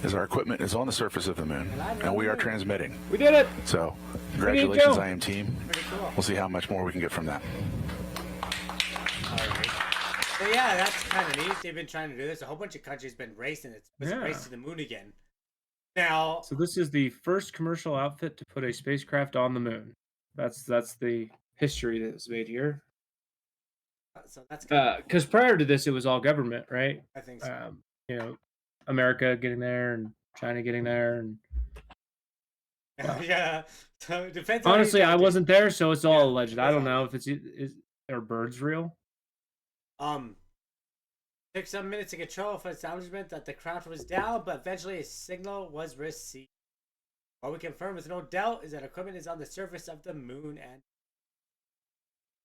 is our equipment is on the surface of the moon, and we are transmitting. We did it! So, congratulations, IM team. Cool. We'll see how much more we can get from that. So yeah, that's kind of neat. They've been trying to do this. A whole bunch of countries been racing. It's a race to the moon again. Now, so this is the first commercial outfit to put a spacecraft on the moon. That's the history that was made here. So that's good. Because prior to this, it was all government, right? I think so. You know, America getting there and China getting there, and wow. Yeah. So it depends. On honestly, I wasn't there, so it's all Yeah, alleged. I that's don't all know if are birds real. Took some minutes to control for establishment that the craft was down, but eventually a signal was received. What we confirm with no doubt is that equipment is on the surface of the moon and.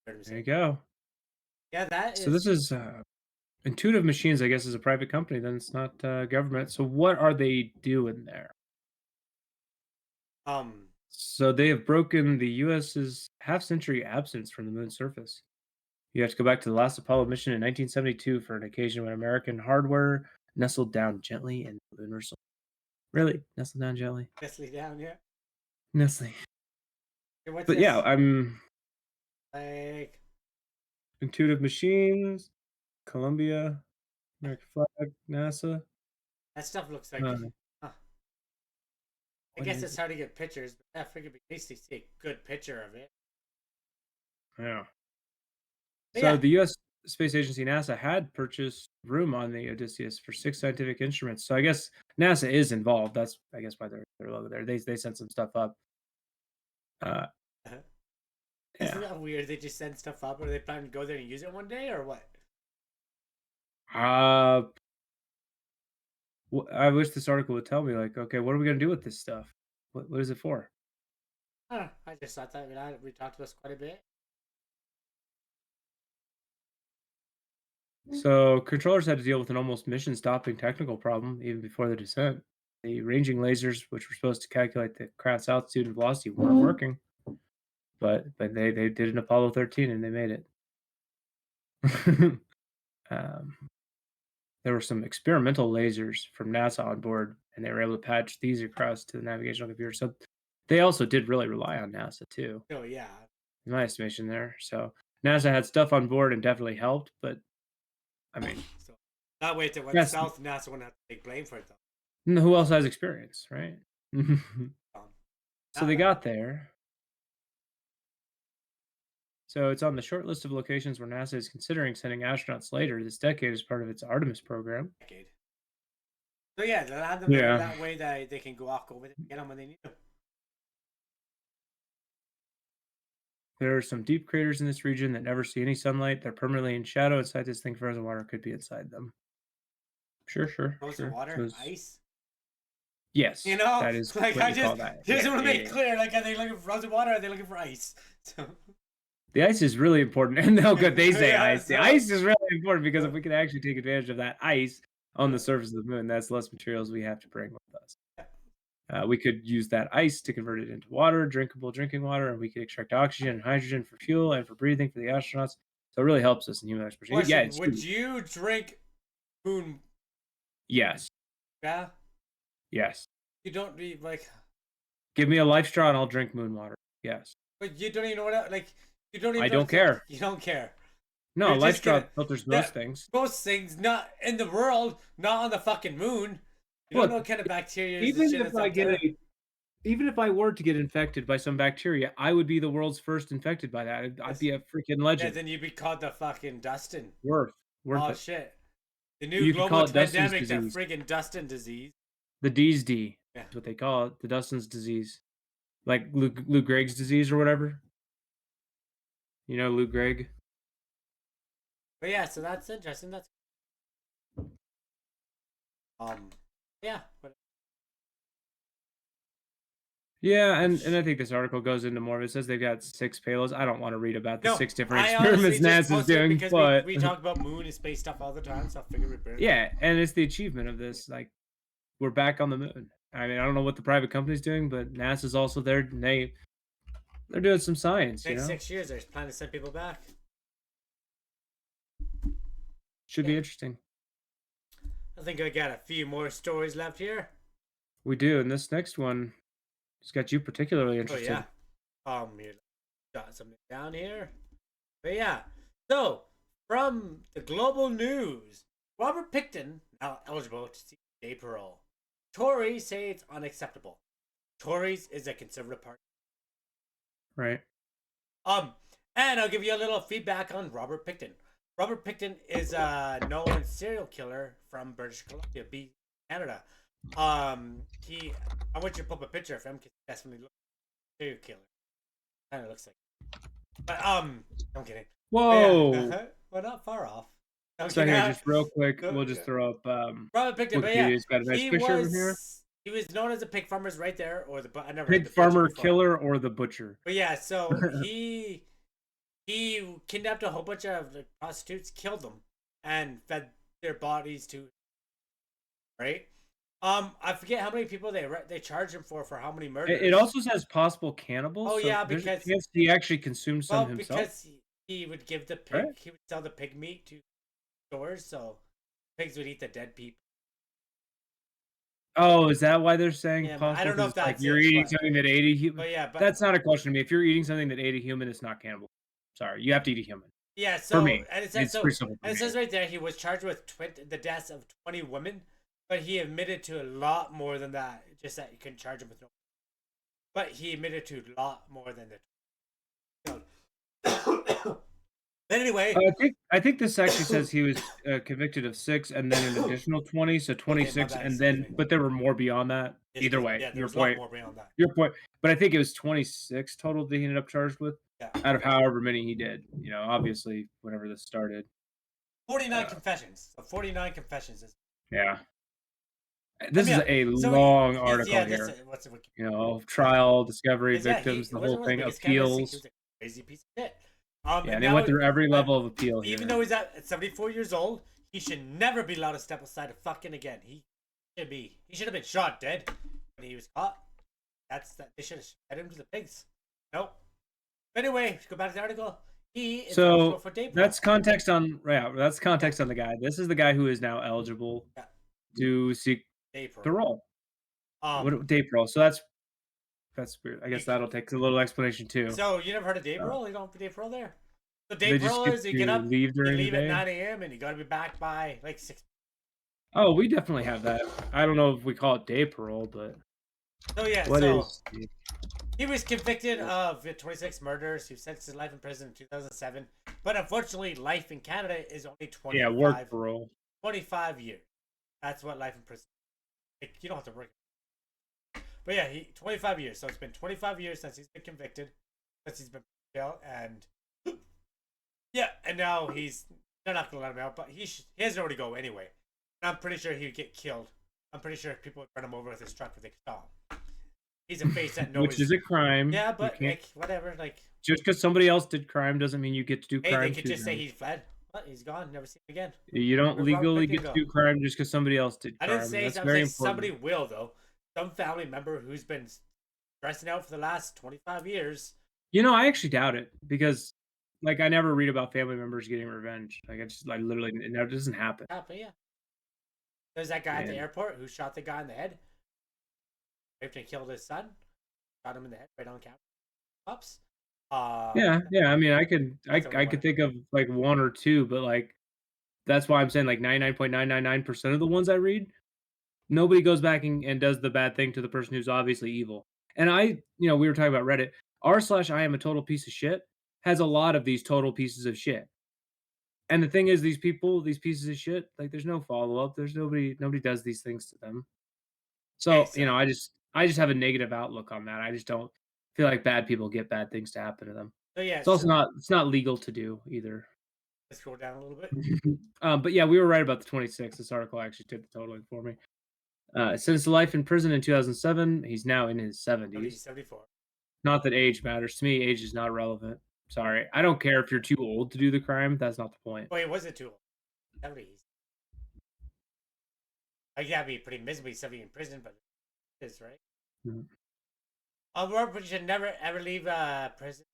There you go. Yeah, that is. So this is Intuitive Machines, I guess, is a private company. Then it's not government. So what are they doing there? So they have broken the U.S.'s half-century absence from the moon's surface. You have to go back to the last Apollo mission in 1972 for an occasion when American hardware nestled down gently in the lunar soil. Really? Nestled down gently? Nestle down, yeah. Nestle. Okay, what's But this? yeah, I'm like Intuitive Machines, Columbia, American flag, NASA. that stuff looks like. I guess it's hard to get pictures, but that figure be nice to see a good picture of it. Yeah. But So yeah. the U.S. Space Agency NASA had purchased room on the Odysseus for 6 scientific instruments. So I guess NASA is involved. That's I guess why they're logo there. They sent some stuff up. Isn't that weird? They just send stuff up, or they plan to go there and use it one day, or what? I wish this article would tell me, like, okay, what are we gonna do with this stuff? What is it for? I don't know. I just thought that we talked about this quite a bit. So controllers had to deal with an almost mission-stopping technical problem even before the descent. The ranging lasers, which were supposed to calculate the craft's altitude and velocity, weren't working. But they did an Apollo 13 and they made it. There were some experimental lasers from NASA on board, and they were able to patch these across to the navigational computer. So they also did really rely on NASA too. Oh yeah. In my estimation there. So NASA had stuff on board and definitely helped, but I mean, so that way to went yes. south, NASA wouldn't have to take blame for it though. Who else has experience, right? So they got there. So it's on the short list of locations where NASA is considering sending astronauts later this decade as part of its Artemis program. So yeah, they land them there that way that they can go off over it and get them when they need them. There are some deep craters in this region that never see any sunlight. They're permanently in shadow, and scientists think frozen water could be inside them. Sure. Frozen water, ice. Yes, you know, that is like what I you call that. Just want to make clear, like, are they looking for frozen water? Or are they looking for ice? So. The ice is really important, and no good. They say ice. The ice is really important because if we can actually take advantage of that ice on the surface of the moon, that's less materials we have to bring with us. We could use that ice to convert it into water, drinkable drinking water, and we could extract oxygen and hydrogen for fuel and for breathing for the astronauts. So it really helps us in human exploration. Yeah, would you drink moon? Yes. Yeah. Yes. You don't need like. Give me a life straw and I'll drink moon water. Yes. But you don't even know what like. You don't even. I don't care. You don't care. No, life straw filters most things. Most things, not in the world, not on the fucking moon. You don't know what kind of bacteria. Even if I were to get infected by some bacteria, I would be the world's first infected by that. I'd be a freaking legend. Yeah, then you'd be called the fucking Dustin. Worth oh it. Shit! The new global pandemic, the friggin' Dustin disease. The D's D. Yeah. That's what they call it. The Dustin's disease, like Lou Gehrig's disease or whatever. You know Lou Gehrig. But yeah, so that's interesting. That's yeah. Yeah, and I think this article goes into more of it. It says they've got 6 payloads. I don't want to read about the 6 different experiments NASA's doing, because but we talk about moon and space stuff all the time, so I figure we yeah, and it's the achievement of this. Like, we're back on the moon. I mean, I don't know what the private company's doing, but NASA's also there. And they're doing some science. Next 6 years, they're planning to send people back. Should be interesting. I think I got a few more stories left here. We do, and this next one has got you particularly interested. Oh yeah. Here, got something down here. But yeah, so from the global news, Robert Pickton now eligible to see day parole. Tories say it's unacceptable. Tories is a conservative party. Right. And I'll give you a little feedback on Robert Pickton. Robert Pickton is a known serial killer from British Columbia, Canada. I want you to pull up a picture of him because he definitely looks like a serial killer. Kind of looks like. But I'm kidding. Whoa. Yeah. Well, not far off. So here, just real quick, we'll just throw up. Robert Pickton, but Wikipedia's got a nice picture of him here. He was known as the pig farmer's right there, or the I never Pig farmer, killer, or the butcher. But yeah, so he kidnapped a whole bunch of like, prostitutes, killed them, and fed their bodies to. Right. I forget how many people they charged him for how many murders. It also says possible cannibal. Oh so yeah, because he actually consumed some himself. Because he would give the pig, right? he would sell the pig meat to stores, so pigs would eat the dead people. Oh, is that why they're saying Yeah, possible? I don't know if that's like you're eating something that ate a human. But yeah, but that's not a question to me. If you're eating something that ate a human, it's not cannibal. Sorry, you have to eat a human. Yeah, so for me, and it says it's pretty simple. And it says right there he was charged with the deaths of 20 women, but he admitted to a lot more than that. Just that you couldn't charge him with no. But he admitted to a lot more than the. But anyway, I think this actually says he was convicted of 6 and then an additional 20, so 26, okay, and then but there were more beyond that. Either way, yeah, your point. More beyond that. Your point, but I think it was 26 total that he ended up charged with. Yeah. Out of however many he did, obviously whenever this started. 49 confessions. So 49 confessions. Yeah. This is a long article here. Trial, discovery, victims, the whole thing, appeals. He was a crazy piece of shit. And they went through every level of appeal here. Even though he's at 74 years old, he should never be allowed to step aside a fucking again. He should have been shot dead when he was caught. They should have shot him to the pigs. Nope. But anyway, go back to the article. He is eligible for day parole. That's context on the guy. This is the guy who is now eligible to seek parole. Day parole. So that's weird. I guess that'll take a little explanation too. So you never heard of day parole? You don't have day parole there? So day parole is you get up, you leave at 9 a.m. and you got to be back by like 6. Oh, we definitely have that. I don't know if we call it day parole, but. So yeah, he was convicted of 26 murders. He was sentenced to life in prison in 2007. But unfortunately, life in Canada is only 25. Yeah, work parole. 25 years. That's what life in prison. Like, you don't have to work. But yeah, 25 years. So it's been 25 years since he's been convicted, since he's been in jail, and yeah, and now they're not gonna let him out, but he has nowhere to go anyway. And I'm pretty sure he'd get killed. I'm pretty sure people would run him over with his truck if they could stop. He's a face that knows. Which is a crime. Yeah, but like whatever, like just because somebody else did crime doesn't mean you get to do crime. Hey, they could just say he fled. What? He's gone. Never seen him again. You don't legally get to do crime just because somebody else did crime. I didn't say that's very important. Somebody will though. Some family member who's been stressing out for the last 25 years. I actually doubt it because, like, I never read about family members getting revenge. Like, it literally, it never doesn't happen. Yeah. There's that guy at the airport who shot the guy in the head. Raped and killed his son. Shot him in the head right on camera. Ups. Yeah. I mean, I could think of like one or two, but like, that's why I'm saying like 99.999% of the ones I read, nobody goes back and does the bad thing to the person who's obviously evil. And we were talking about Reddit. r/I am a total piece of shit has a lot of these total pieces of shit. And the thing is, these pieces of shit, like there's no follow-up. There's nobody does these things to them. So, I just have a negative outlook on that. I just don't feel like bad people get bad things to happen to them. So yeah, it's also it's not legal to do either. Let's scroll down a little bit. But yeah, we were right about the 26. This article actually did the totaling for me. Sentenced to life in prison in 2007. He's now in his 70s. He's 74. Not that age matters to me. Age is not relevant. Sorry, I don't care if you're too old to do the crime. That's not the point. Wait, was it too old? 70s. Like that'd be pretty miserable. 70 in prison, but it is right. Mm-hmm. Robert should never ever leave prison.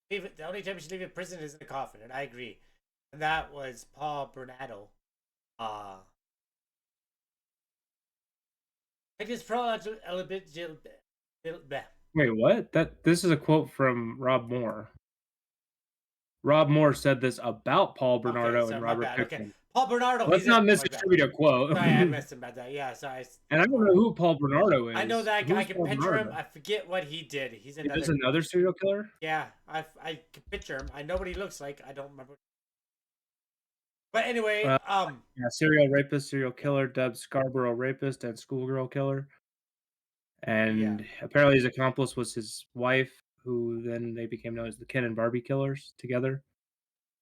The only time you should leave a prison is in a coffin, and I agree. And that was Paul Bernardo. I just probably a little bit. Wait, what? This is a quote from Rob Moore. Rob Moore said this about Paul Bernardo and Robert Pickton. Okay. Paul Bernardo. Let's not misattribute a quote. Sorry, I missed him about that. Yeah, sorry. And I don't know who Paul Bernardo is. I know that guy. I can picture him. I forget what he did. He's another serial killer. Yeah, I can picture him. I know what he looks like. I don't remember. But anyway, Yeah, serial rapist, serial killer, dubbed Scarborough rapist, and schoolgirl killer. And apparently his accomplice was his wife, who then they became known as the Ken and Barbie killers together.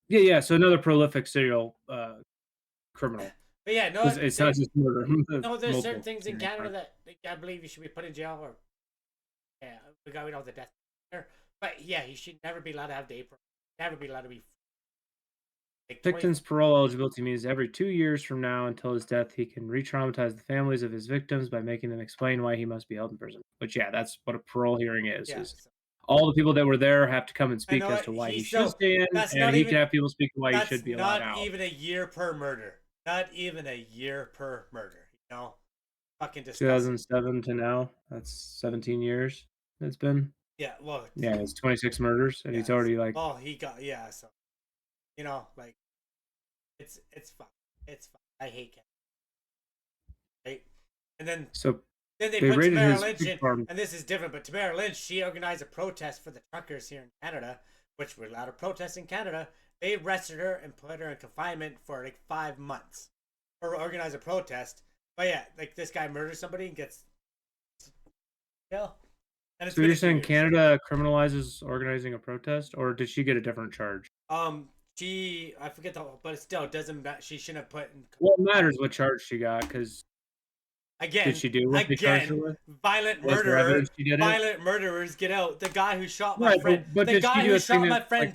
Yeah. So another prolific serial criminal. But yeah, no, It's not just murder. no, there's certain things in Canada that I believe you should be put in jail or we got the death there. But yeah, he should never be allowed to have day parole. Never be allowed to be. Like Pickton's parole eligibility means every 2 years from now until his death, he can re-traumatize the families of his victims by making them explain why he must be held in prison. Which, yeah, that's what a parole hearing is. Yeah, all the people that were there have to come and speak as to why he should stay in, and he can have people speak why he should be allowed out. Not even a year per murder. Not even a year per murder. You know, fucking disgusting. 2007 to now, that's 17 years. It's been. Yeah, well. Yeah, it's 26 murders, and he's already like. Oh, he got so. You know, like, it's fun. It's fun. I hate Canada. Right? And then they put Tamara Lynch in, and this is different, but Tamara Lynch, she organized a protest for the truckers here in Canada, which were allowed to protest in Canada. They arrested her and put her in confinement for like 5 months or organize a protest. But yeah, like this guy murders somebody and gets and so you're saying Canada criminalizes organizing a protest, or did she get a different charge? I forget but it still doesn't matter. She shouldn't have put in. Well, it matters what charge she got, because did she do what they charged her with? Violent murderers get out. The guy who shot my friend, the guy who shot my friend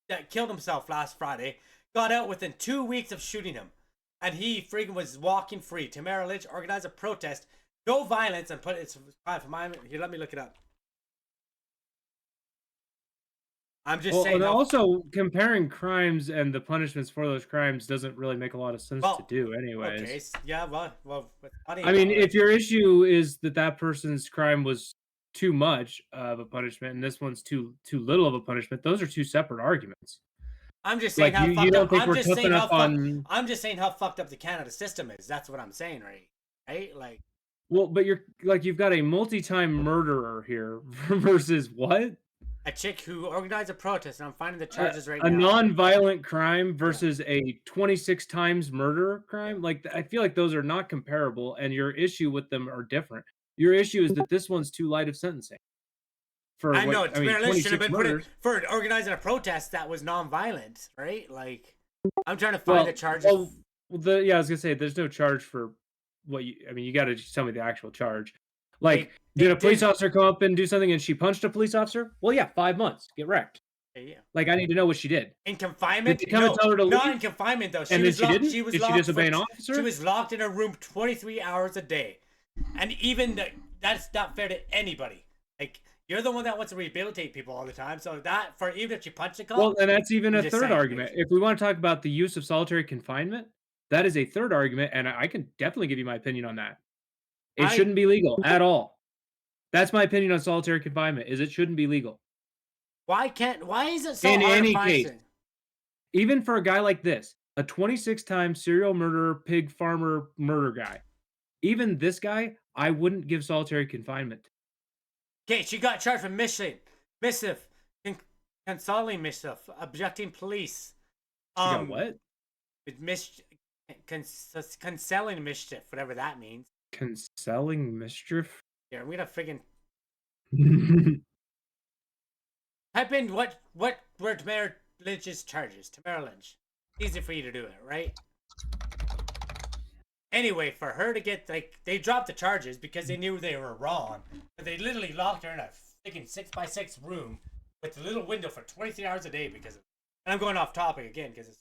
that killed himself last Friday, got out within 2 weeks of shooting him, and he freaking was walking free. Tamara Lynch organized a protest, no violence, and put it's here. Let me look it up. I'm just saying. Also, comparing crimes and the punishments for those crimes doesn't really make a lot of sense to do, anyways. Okay, yeah, well. I mean, if your issue is that person's crime was too much of a punishment and this one's too little of a punishment, those are two separate arguments. I'm just saying how fucked up. I'm just saying how fucked up the Canada system is. That's what I'm saying, right? Like. Well, but you've got a multi-time murderer here versus what? A chick who organized a protest, and I'm finding the charges right now. A non-violent crime versus a 26 times murder crime. Like, I feel like those are not comparable, and your issue with them are different. Your issue is that this one's too light of sentencing. I know. Lynch should have been put in for organizing a protest that was non-violent, right? Like, I'm trying to find the charges. I was gonna say there's no charge for what you. I mean, you got to just tell me the actual charge. Like, did a police officer come up and do something and she punched a police officer? Well, yeah, 5 months. Get wrecked. Yeah. Like, I need to know what she did. In confinement? Did they come and tell her to leave? Not in confinement, though. Did she disobey an officer? She was locked in her room 23 hours a day. And even that's not fair to anybody. Like, you're the one that wants to rehabilitate people all the time. So even if you punch a cop. Well, and that's even a third argument. If we want to talk about the use of solitary confinement, that is a third argument, and I can definitely give you my opinion on that. It shouldn't be legal at all. That's my opinion on solitary confinement, is it shouldn't be legal. Why is it so hard to find? In any case, even for a guy like this, a 26-time serial murderer, pig farmer murder guy, even this guy, I wouldn't give solitary confinement. Okay, she got charged for missive, consoling mischief, objecting police. She got what? Concealing mischief, whatever that means. Concealing mischief? Yeah, we gotta friggin' type in what were Tamara Lynch's charges. Tamara Lynch. Easy for you to do it, right? Anyway, for her to get they dropped the charges because they knew they were wrong. But they literally locked her in a freaking 6x6 room with a little window for 23 hours a day because of it. And I'm going off topic again because it's.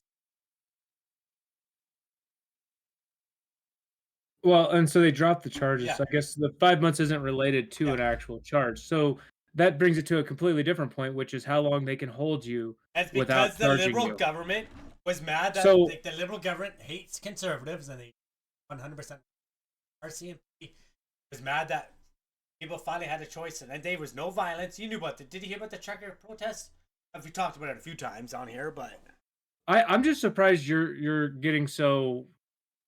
Well, and so they dropped the charges. Yeah. So I guess the 5 months isn't related to an actual charge. So that brings it to a completely different point, which is how long they can hold you without charging you. Because the liberal government was mad that the liberal government hates conservatives, and they 100% RCMP was mad that people finally had a choice, and there was no violence. You knew about did you hear about the trucker protest? We talked about it a few times on here, but I'm just surprised you're getting so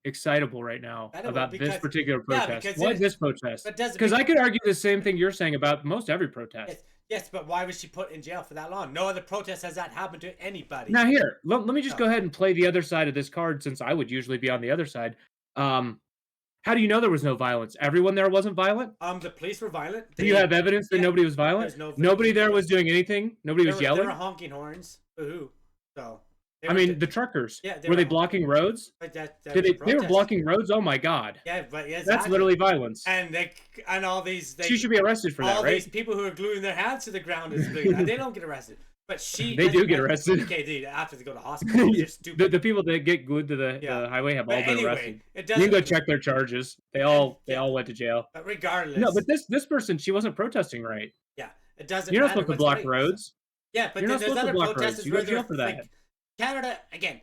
excitable right now about this particular protest. Why this protest? Because I could argue the same thing you're saying about most every protest. Yes, but why was she put in jail for that long? No other protest has that happened to anybody. Now here, let me just No. go ahead and play the other side of this card, since I would usually be on the other side. How do you know there was no violence? Everyone there wasn't violent? The police were violent. Do you have evidence that nobody was violent? There's no Nobody there was doing anything? Nobody was They yelling? were honking horns. Who? So. I mean, the truckers. Yeah, were they blocking roads? But They were blocking roads? Oh my god. Yeah, but yeah, That's literally violence. And all these. She should be arrested for that, right? All these people who are gluing their hands to the ground is doing that. They don't get arrested. But they do get arrested. Okay, dude, after they go to hospital, they're stupid. The people that get glued to the highway have all been arrested. You can go check their charges. They all went to jail. But regardless. No, but this person, she wasn't protesting right. Yeah, it doesn't. You're not supposed to block roads. Yeah, but you're not there's supposed other to block protesters roads. You go to jail for that. Like, Canada again.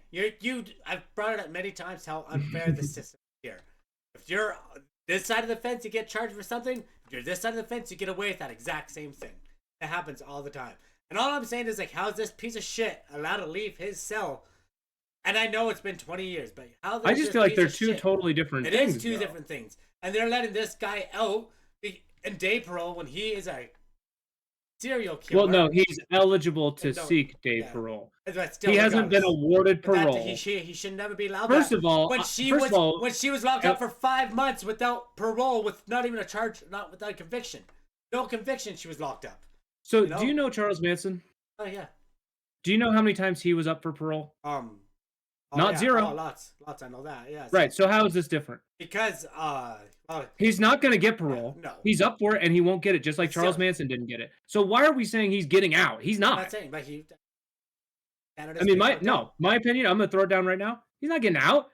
I've brought it up many times how unfair the system is here. If you're this side of the fence, you get charged for something. If you're this side of the fence, you get away with that exact same thing. It happens all the time. And all I'm saying is, like, how's this piece of shit allowed to leave his cell? And I know it's been 20 years, but how? I just feel like they're two totally different things. It is two different things, and they're letting this guy out in day parole when he is a serial killer. Well, no, he's eligible to seek day parole. Still, he hasn't been awarded parole. He should never be allowed. First of all, when she was locked up for 5 months without parole, with not even a charge, not without a conviction, no conviction, she was locked up. So, do you know Charles Manson? Oh yeah. Do you know how many times he was up for parole? Not zero. Oh, lots. I know that. Yeah. Right. So how is this different? Because he's not going to get parole. No. He's up for it, and he won't get it, just like Charles Manson didn't get it. So why are we saying he's getting out? He's not. I'm not saying, but he. I mean, my opinion. I'm going to throw it down right now. He's not getting out.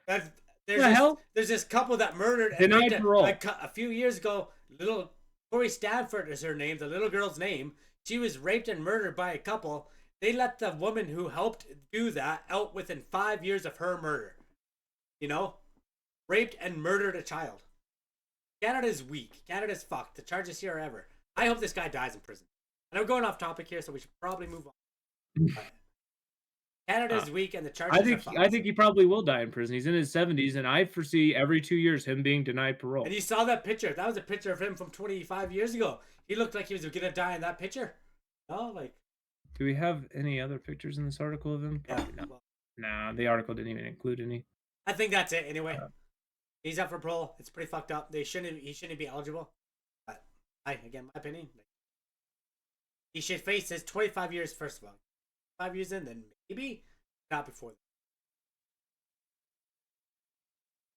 There's this couple that murdered and denied parole a few years ago. Little Tori Stanford is her name. The little girl's name. She was raped and murdered by a couple. They let the woman who helped do that out within 5 years of her murder. You know? Raped and murdered a child. Canada's weak. Canada's fucked. The charges here are ever. I hope this guy dies in prison. And I'm going off topic here, so we should probably move on. Canada's weak and the charges are fucked. I think he probably will die in prison. He's in his 70s, and I foresee every 2 years him being denied parole. And you saw that picture. That was a picture of him from 25 years ago. He looked like he was going to die in that picture. No, like... Do we have any other pictures in this article of him? Probably not. Well, nah, the article didn't even include any. I think that's it anyway. He's up for parole. It's pretty fucked up. He shouldn't be eligible. But again, my opinion. He should face his 25 years first of all. 5 years in, then maybe not before.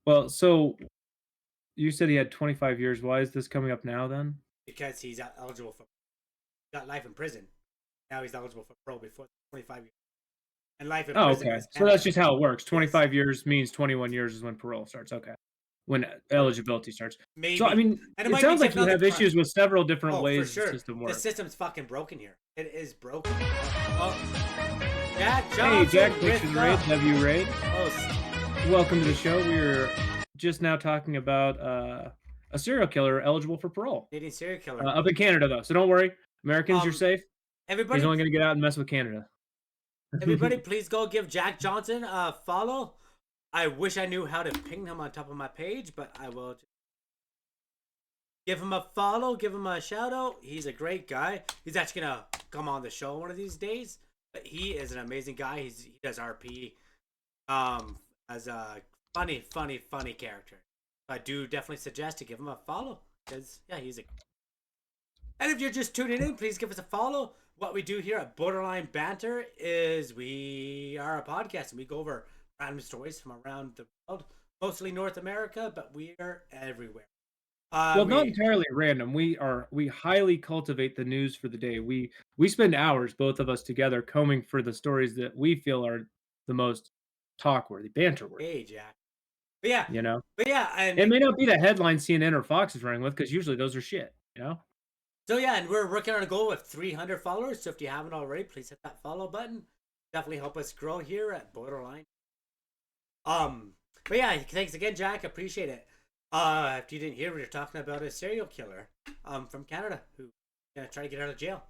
Well, so you said he had 25 years. Why is this coming up now then? Because he's eligible for got life in prison. Now he's eligible for parole before 25 years. And life in prison. Okay. So that's just how it works. 25 years means 21 years is when parole starts. Okay. When eligibility starts. Maybe. So, I mean, it sounds like you have issues with several different ways the system works. The system's fucking broken here. It is broken. Jack Johnson. Hey, Jack Pickton Raid. Have you raid? Welcome to the show. We're just now talking about a serial killer eligible for parole. Canadian serial killer. Up in Canada, though. So don't worry. Americans, you're safe. Everybody, he's only going to get out and mess with Canada. Everybody, please go give Jack Johnson a follow. I wish I knew how to ping him on top of my page, but I will. Give him a follow. Give him a shout out. He's a great guy. He's actually going to come on the show one of these days. But he is an amazing guy. He does RP as a funny character. I do definitely suggest to give him a follow. Because, yeah, he's a... And if you're just tuning in, please give us a follow. What we do here at Borderline Banter is we are a podcast and we go over random stories from around the world, mostly North America, but we are everywhere. Well, not entirely random. We highly cultivate the news for the day. We spend hours, both of us together, combing for the stories that we feel are the most talk-worthy, banter-worthy. Hey, Jack. But yeah, you know. But yeah, and it may not be the headline CNN or Fox is running with, because usually those are shit. You know. So yeah, and we're working on a goal of 300 followers. So if you haven't already, please hit that follow button. Definitely help us grow here at Borderline. But yeah, thanks again, Jack. Appreciate it. If you didn't hear, we were talking about a serial killer from Canada who's gonna try to get out of jail.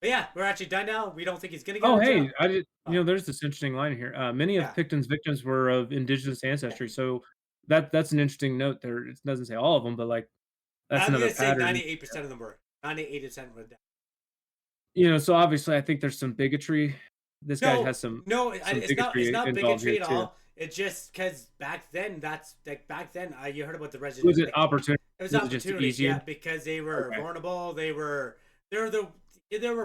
But yeah, we're actually done now. We don't think he's gonna get out of jail. I did. You know, there's this interesting line here. Many of Pickton's victims were of indigenous ancestry, so that's an interesting note there. It doesn't say all of them, but like that's another pattern. 98% of them were. 98% were dead. So obviously I think there's some bigotry. This guy has some it's not. bigotry It's not involved bigotry here at too. all. It's just because back then, you heard about the Was resident. it opportunity? It was Was it just opportunities, easier? yeah, because they were Okay. vulnerable. There were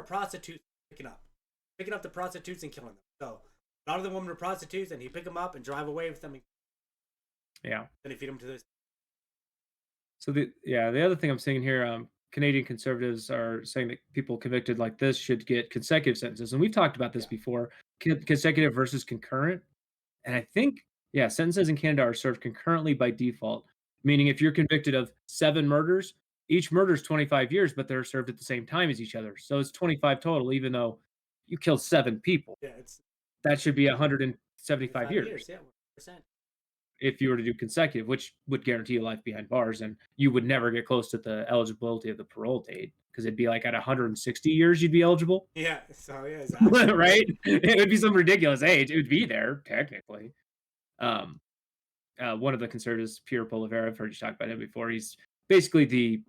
prostitutes picking up the prostitutes and killing them. So a lot of the women were prostitutes, and he'd pick them up and drive away with them. Yeah. Then he'd feed them to this. So the other thing I'm seeing here, Canadian conservatives are saying that people convicted like this should get consecutive sentences, and we've talked about this before, consecutive versus concurrent. And I think, sentences in Canada are served concurrently by default, meaning if you're convicted of 7 murders, each murder is 25 years, but they're served at the same time as each other. So it's 25 total, even though you killed 7 people. Yeah, That should be 175 years. Yeah, 100%. If you were to do consecutive, which would guarantee you life behind bars, and you would never get close to the eligibility of the parole date because it'd be like at 160 years you'd be eligible. Yeah, so yeah, exactly. Right? It would be some ridiculous age. It would be there technically. One of the conservatives, Pierre Polivera, I've heard you talk about him before. He's basically the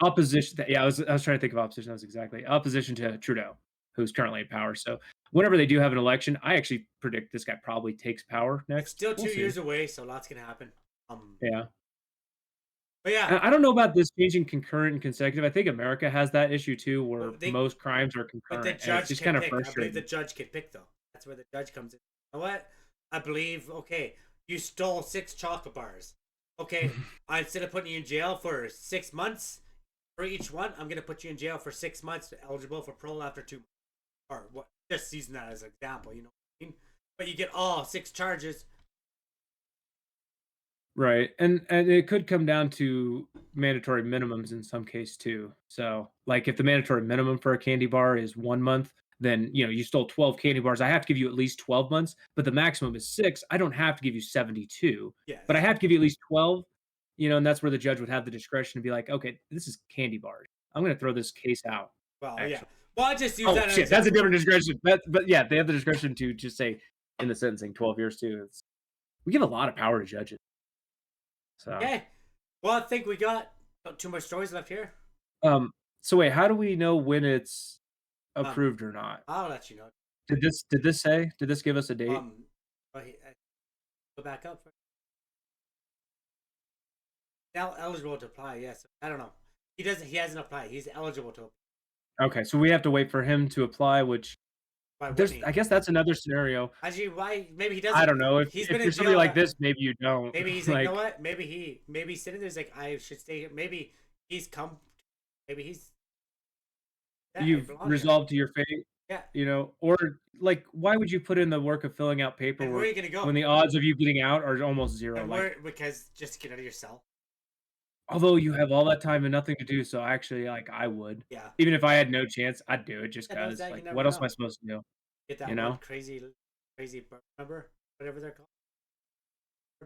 opposition. I was trying to think of opposition. That was exactly opposition to Trudeau, who's currently in power. So whenever they do have an election, I actually predict this guy probably takes power next. It's still 2 years away, so lots can happen. Yeah. But yeah, I don't know about this changing concurrent and consecutive. I think America has that issue too, where most crimes are concurrent. But the judge it's just can kind of pick. frustrating. I believe the judge can pick though. That's where the judge comes in. You know what? I believe. Okay, you stole 6 chocolate bars. Okay, instead of putting you in jail for 6 months for each one, I'm gonna put you in jail for 6 months, eligible for parole after 2 months. Or what? Just using that as an example, you know what I mean? But you get all 6 charges. Right. And it could come down to mandatory minimums in some case too. So like if the mandatory minimum for a candy bar is 1 month, then you stole 12 candy bars. I have to give you at least 12 months, but the maximum is 6. I don't have to give you 72. Yeah. But I have to give you at least 12, and that's where the judge would have the discretion to be like, okay, this is candy bars. I'm gonna throw this case out. Well, actually. yeah. Well, I just use Oh that. shit, that's a different discretion. But yeah, they have the discretion to just say in the sentencing 12 years too. We give a lot of power to judges. So okay. Well, I think we got 2 more stories left here. So wait, how do we know when it's approved or not? I'll let you know. Did this give us a date? Go back up. Now eligible to apply. Yes, I don't know. He hasn't applied. He's eligible to apply. Okay, so we have to wait for him to apply, which Why there's wouldn't he? I guess that's another scenario. Actually, why? Maybe he doesn't. I don't know. If He's been in you're somebody jail like that- this, maybe you don't. Maybe he's like, you know what? Maybe he's sitting there. He's like, I should stay here. Maybe he's come. Maybe he's. Yeah, You've resolved to your fate. Yeah. Or like, why would you put in the work of filling out And where are paperwork you gonna go? when the odds of you getting out are almost zero? And Like, because just to get out of your cell. although you have all that time and nothing to do, so actually, like, I would. Yeah. Even if I had no chance, I'd do it just Yeah, no, because. exactly, you Like, never what else am know. I supposed to do? Get that You know? one crazy number, whatever they're called.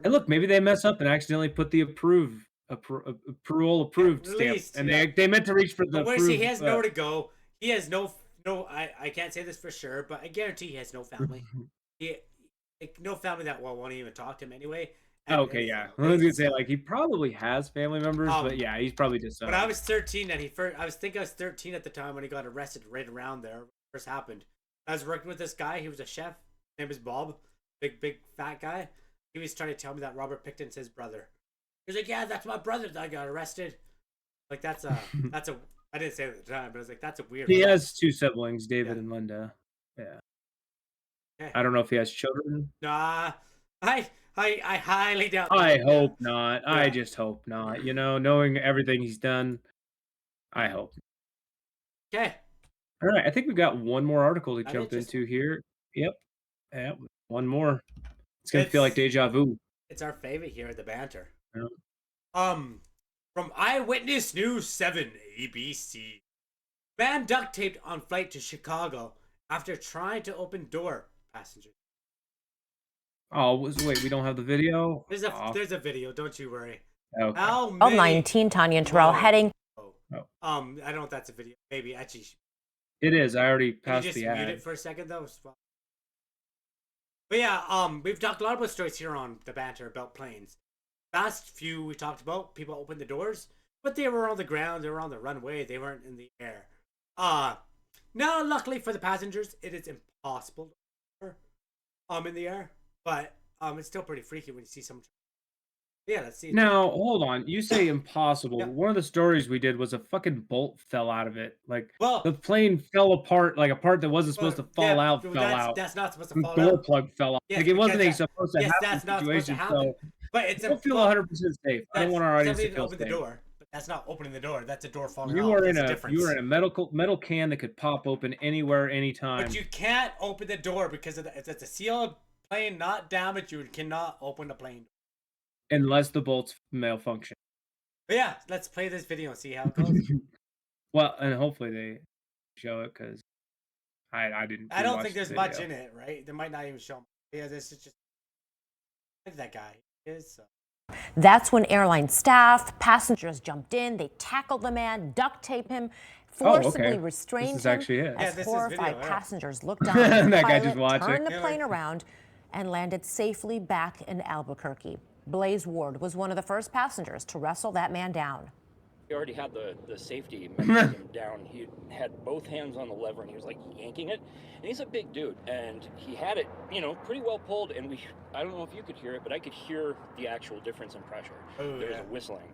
And look, maybe they mess up and accidentally put the parole approved stamp, released, and yeah. they meant to reach for the. But where approved, he has nowhere to go. He has no. I can't say this for sure, but I guarantee he has no family. No family that won't even talk to him anyway. And Okay, yeah. I was gonna say like he probably has family members, but yeah, he's probably just. But I was 13, and I was 13 at the time when he got arrested. Right around there, first happened. I was working with this guy. He was a chef. His name was Bob, big fat guy. He was trying to tell me that Robert Pickton's his brother. He's like, yeah, that's my brother that got arrested. Like that's a. I didn't say it at the time, but I was like, that's a weird. He has 2 siblings, David and Linda. Yeah. Okay. I don't know if he has children. Nah, I highly doubt. I hope not. Yeah. I just hope not. Knowing everything he's done, I hope. Okay. All right, I think we got one more article to I jump think just into here. Yep, one more. It's gonna feel like deja vu. It's our favorite here at the Banter. Yeah. From Eyewitness News 7 ABC. Man duct taped on flight to Chicago after trying to open door. Passengers. Oh, wait, we don't have the video? There's a video, don't you worry. Okay. How many... 19, Tanya and Terrell heading. Oh. I don't know if that's a video. Maybe actually. It is. I already Can passed you just the ad. mute it for a second though? But yeah, we've talked a lot about stories here on the Banter about planes. Last few we talked about, people opened the doors, but they were on the ground, they were on the runway, they weren't in the air. No, luckily for the passengers, it is impossible to in the air, but it's still pretty freaky when you see someone. Yeah, let's see. Now, hold on. You say impossible. Yeah. One of the stories we did was a fucking bolt fell out of it. Like, Well, the plane fell apart, like a part that wasn't supposed to fall out fell out. That's not supposed to The fall door out. plug fell out. Yes, Like, it wasn't because supposed to yes, happen that's not supposed to situation, happen. so But it's I don't feel 100% safe. I don't want our audience to somebody feel open the safe. door, but that's not opening the door. That's a door falling You off. are in That's a difference. you are in a metal can that could pop open anywhere, anytime. But you can't open the door because of if it's a sealed plane, not damaged. You cannot open the plane. Unless the bolts malfunction. But yeah, let's play this video and see how it goes. Well, and hopefully they show it because I didn't. I don't watch think the there's much video. in it, right? They might not even show. Yeah, this is just like that guy is. So. That's when airline staff, passengers jumped in. They tackled the man, duct taped him, forcibly restrained This is him actually it. as this is horrified video, yeah. passengers looked on. as the That guy pilot just watching. turned the Yeah, plane like- around and landed safely back in Albuquerque. Blaze Ward was one of the first passengers to wrestle that man down. He already had the safety mechanism down. He had both hands on the lever and he was like yanking it. And he's a big dude and he had it, pretty well pulled. And I don't know if you could hear it, but I could hear the actual difference in pressure. Oh, There was yeah. a whistling.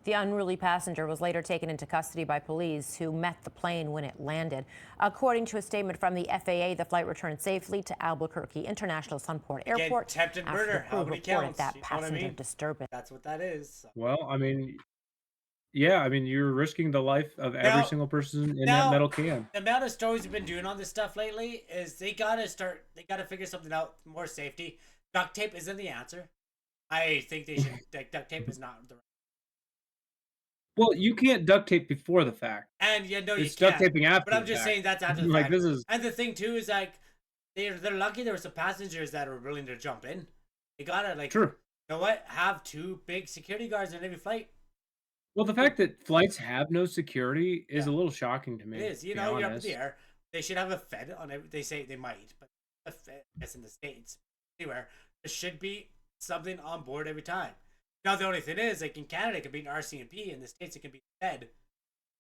The unruly passenger was later taken into custody by police who met the plane when it landed. According to a statement from the FAA, the flight returned safely to Albuquerque International Sunport Again, Airport attempted after murder. the How crew many reported counts? that You know what I passenger mean? disturbance. That's what that is. So. Well, I mean, yeah, I mean, you're risking the life of every single person in that metal can. The amount of stories we've been doing on this stuff lately is they gotta figure something out, more safety. Duct tape isn't the answer. I think they should, duct tape is not the right. Well, you can't duct tape before the fact. And you know you It's can't. duct taping after. But I'm the just fact. saying that's after the Like, fact. this is And the thing too is like they're lucky there were some passengers that were willing to jump in. You gotta true. You know what? Have 2 big security guards in every flight. Well, the fact that flights have no security is Yeah. a little shocking to me. It is. to You be know, you're up in honest. the air. They should have a Fed on every. They say they might, but a Fed, I guess in the States, anywhere, there should be something on board every time. Now the only thing is, like in Canada, it can be an RCMP. In the States, it can be Fed.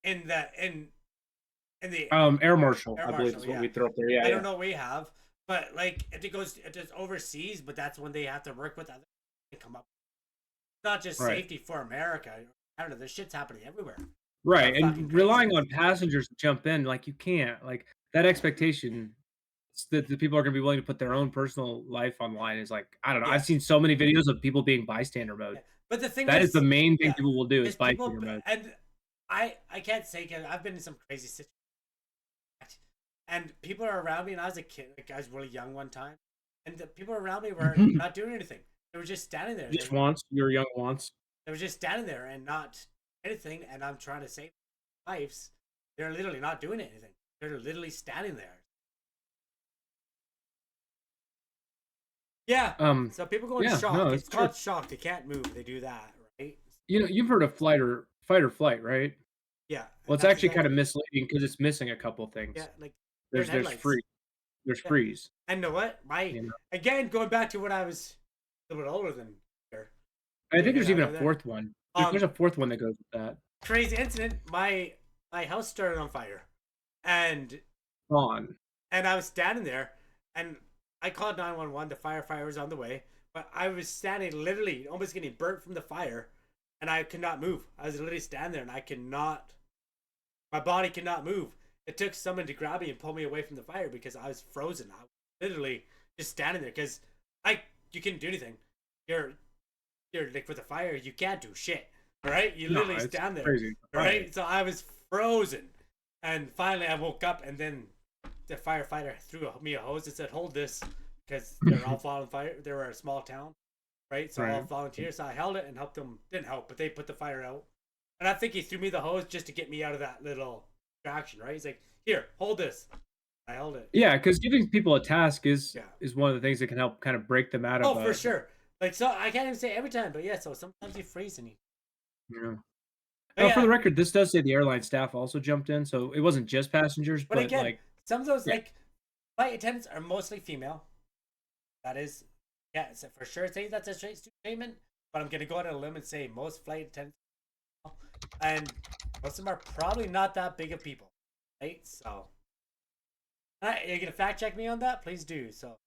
In the Air Marshal, Air I believe Marshal, is what yeah. we throw up there. Yeah, I don't know what we have, but like if it goes, if it's overseas, but that's when they have to work with other to come up. It's not just Right. safety for America. Canada, this shit's happening everywhere. Right, Fucking and crazy. relying on passengers to jump in, like you can't, like that expectation that the people are going to be willing to put their own personal life online is like, I don't know. Yeah. I've seen so many videos of people being bystander mode. Yeah. But the thing That is the main thing yeah, people will do is people, bystander mode. and I can't say, cause I've been in some crazy situations, and people are around me, and I was a kid, like I was really young one time, and the people around me were not doing anything. They were just standing there. Just wants your young wants. They were just standing there and not anything, and I'm trying to save lives. They're literally not doing anything. They're literally standing there. Yeah. So people go into shock. no, it's it's called true. shock. They can't move. They do that, right? You know, you've heard of fight or flight, right? Yeah. Well, it's That's actually kind of exactly- misleading because it's missing a couple things. Yeah, like there's headlights. freeze. There's Yeah. freeze. And know what? You know? Again, going back to when I was a little bit older than here. I think there's Yeah, even a there. fourth one. There's a fourth one that goes with that. Crazy incident. My house started on fire, and On. I was standing there, and I called 911. The firefighter was on the way, but I was standing literally almost getting burnt from the fire, and I could not move. I was literally standing there, and I could not. My body could not move. It took someone to grab me and pull me away from the fire because I was frozen. I was literally just standing there because you couldn't do anything. You're like with the fire, you can't do shit. Right? You literally it's stand there. crazy. Right? So I was frozen. And finally I woke up, and then the firefighter threw me a hose and said, "Hold this," because they're all falling fire. They were a small town. Right? So all Right. volunteers. So I held it and helped them. Didn't help, but they put the fire out. And I think he threw me the hose just to get me out of that little distraction, right? He's like, "Here, hold this." I held it. Yeah, because giving people a task is Yeah. one of the things that can help kind of break them out of. Oh, for sure. Like, so I can't even say every time, but yeah. So sometimes you freeze and you. Yeah. But Now, yeah, for the record, this does say the airline staff also jumped in, so it wasn't just passengers, but but again, like some of those yeah. like flight attendants are mostly female. That is, yeah, so for sure saying that's a straight statement. But I'm gonna go out on a limb and say most flight attendants, and Most of them are probably not that big of people, right? So, you're gonna fact check me on that? Please do. So,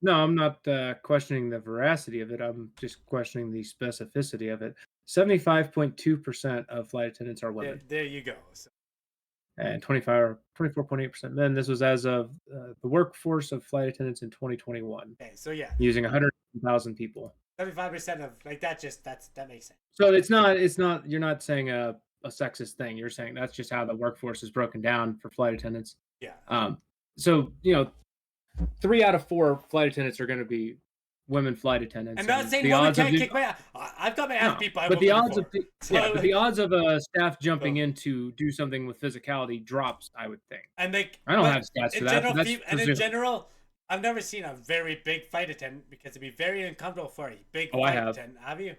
No, I'm not questioning the veracity of it. I'm just questioning the specificity of it. 75.2% of flight attendants are women, there you go. So, and 24.8% men. This was as of the workforce of flight attendants in 2021, okay, so yeah, using 100,000 people. 75% of like that. That makes sense. So it's not. You're not saying a sexist thing. You're saying that's just how the workforce is broken down for flight attendants. Yeah. So 3 out of 4 flight attendants are going to be women flight attendants. I'm not saying the women odds can't of kick my ass. I've got my ass beat by a but the woman odds before. but the odds of a staff jumping in to do something with physicality drops, I would think. And like, I don't have stats for that. In general, I've never seen a very big flight attendant because it'd be very uncomfortable for a big flight attendant. Have you?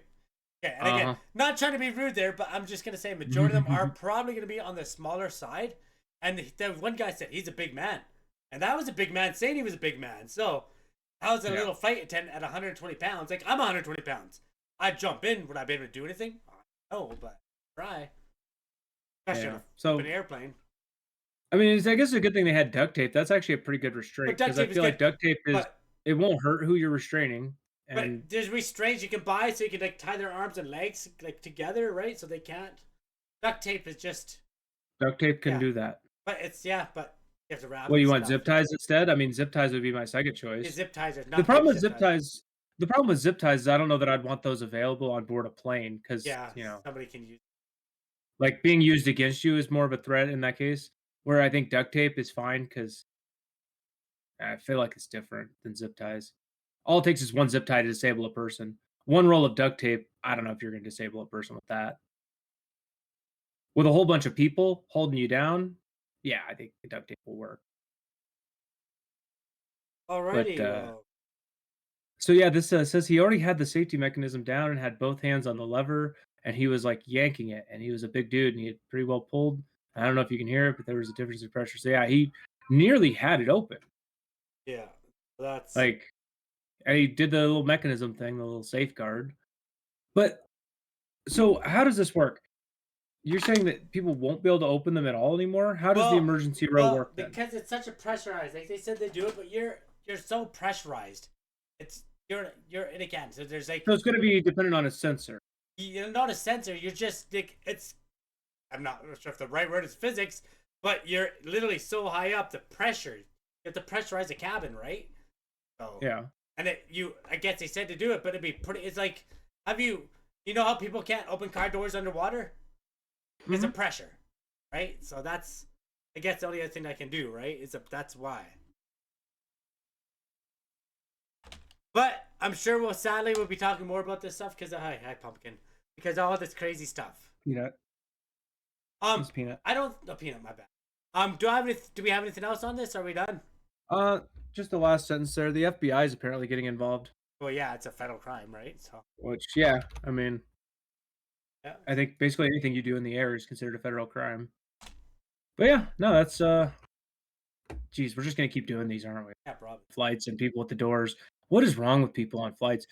Okay, and again, not trying to be rude there, but I'm just gonna say majority of them are probably gonna be on the smaller side. And the one guy said he's a big man, and that was a big man saying he was a big man. So, how's a little flight attendant at 120 pounds? Like, I'm 120 pounds. I'd jump in. Would I be able to do anything? No, but try. Especially on an airplane. I mean, I guess it's a good thing they had duct tape. That's actually a pretty good restraint because I feel like duct tape it won't hurt who you're restraining. And but there's restraints you can buy so you can like tie their arms and legs like together, right? So they can't. Duct tape is just. Duct tape can do that. But but you have to wrap. Well, you want zip ties instead? I mean, zip ties would be my second choice. Zip ties are not the problem with zip ties. The problem with zip ties is I don't know that I'd want those available on board a plane because somebody can use. Like being used against you is more of a threat in that case. Where I think duct tape is fine because I feel like it's different than zip ties. All it takes is one zip tie to disable a person. One roll of duct tape, I don't know if you're going to disable a person with that. With a whole bunch of people holding you down, yeah, I think the duct tape will work. Alrighty. But, so yeah, this says he already had the safety mechanism down and had both hands on the lever, and he was like yanking it, and he was a big dude, and he had pretty well pulled. I don't know if you can hear it, but there was a difference in pressure. So yeah, he nearly had it open. Yeah, that's like, and he did the little mechanism thing, the little safeguard. But so how does this work? You're saying that people won't be able to open them at all anymore? How does the emergency row work then? Because it's such a pressurized. Like they said they do it, but you're so pressurized. It's you're and again. So there's like. So it's going to be dependent on a sensor. You're not a sensor. You're just like it's. I'm not sure if the right word is physics, but you're literally so high up. The pressure. You have to pressurize the cabin, right? So yeah. And I guess they said to do it, but it'd be pretty. It's like, you know how people can't open car doors underwater? It's a pressure, right? So that's, I guess, the only other thing I can do, right? That's why. But I'm sure we'll be talking more about this stuff because hi Pumpkin, because all this crazy stuff. Peanut. It's Peanut. Peanut. My bad. Do we have anything else on this? Are we done? Just the last sentence there. The FBI is apparently getting involved. Well, yeah, it's a federal crime, right? So. Which, yeah, I mean. Yeah. I think basically anything you do in the air is considered a federal crime. But yeah, no, that's geez, we're just gonna keep doing these, aren't we? Yeah, probably. Flights and people at the doors. What is wrong with people on flights?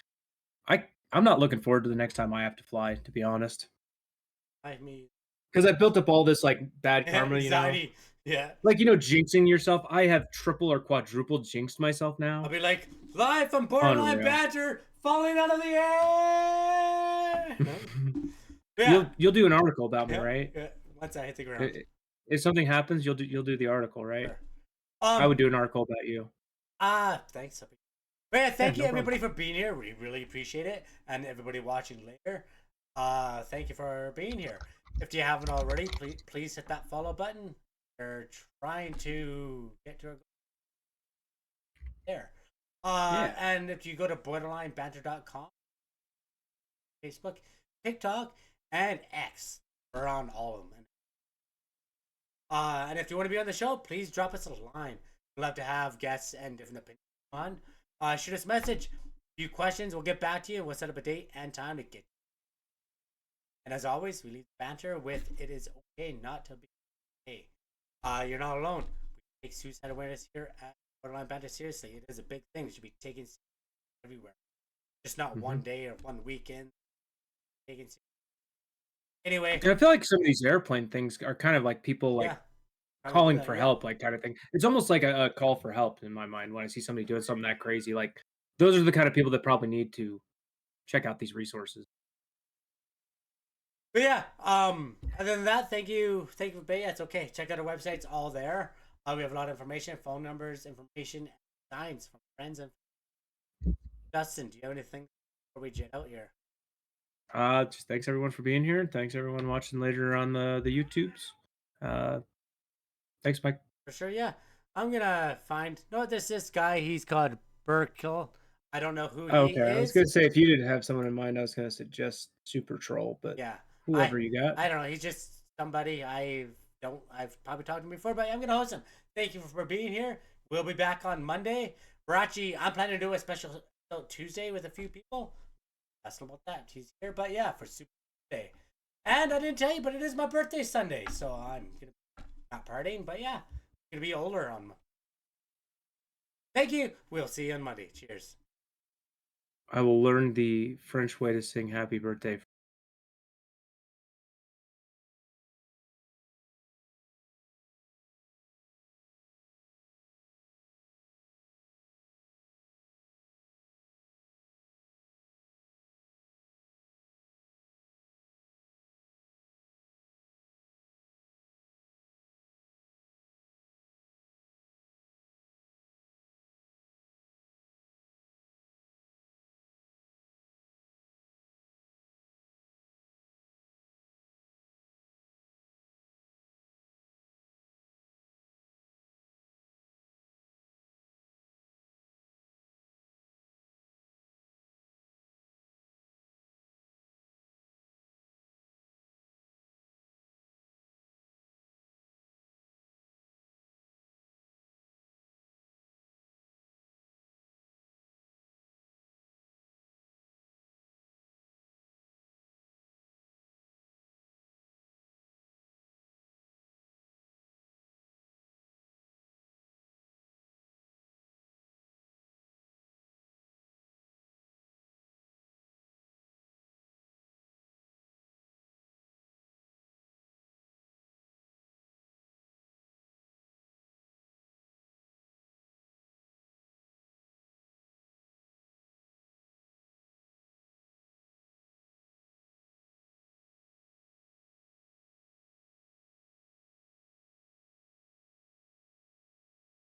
I'm not looking forward to the next time I have to fly, to be honest. I mean, because I built up all this like bad karma, anxiety. Yeah. Like, jinxing yourself. I have triple or quadruple jinxed myself now. I'll be like, live from Borderline Banter, falling out of the air. Yeah. You'll do an article about me, right? Yeah. Once I hit the ground. If something happens, you'll do the article, right? Sure. I would do an article about you. Thanks. But yeah, thank you everybody for being here. We really appreciate it, and everybody watching later. Thank you for being here. If you haven't already, please hit that follow button. We're trying to get to there. And if you go to borderlinebanter.com, Facebook, TikTok, and X, we're on all of them. And if you want to be on the show, please drop us a line. We'd love to have guests and different opinions on. Shoot us a message. A few questions. We'll get back to you. We'll set up a date and time to get. And as always, we leave banter with "It is okay not to be okay." You're not alone. We take suicide awareness here at Borderline Banter seriously. It is a big thing. It should be taken everywhere. Just not one day or one weekend. Taken seriously. Anyway, I feel like some of these airplane things are kind of like people like yeah, calling that, for yeah. help, like kind of thing. It's almost like a call for help in my mind when I see somebody doing something that crazy. Like those are the kind of people that probably need to check out these resources. But yeah, other than that, thank you for yeah, it's okay. Check out our website; it's all there. We have a lot of information, phone numbers, information, signs from friends. And Justin, do you have anything before we jet out here? Just thanks everyone for being here. Thanks everyone watching later on the YouTubes. Thanks, Mike. For sure, yeah. I'm gonna find no. There's this guy. He's called Burkill. I don't know who he Okay, I was is. gonna say if you didn't have someone in mind, I was gonna suggest Super Troll, but Yeah, whoever you got. I don't know. He's just somebody I've probably talked to him before, but I'm gonna host him. Thank you for being here. We'll be back on Monday. I'm planning to do a special Tuesday with a few people. Ask him about that. He's here, but yeah, for Super Tuesday. And I didn't tell you, but it is my birthday Sunday, so I'm gonna be not partying, but yeah, I'm gonna be older on. Thank you. We'll see you on Monday. Cheers. I will learn the French way to sing happy birthday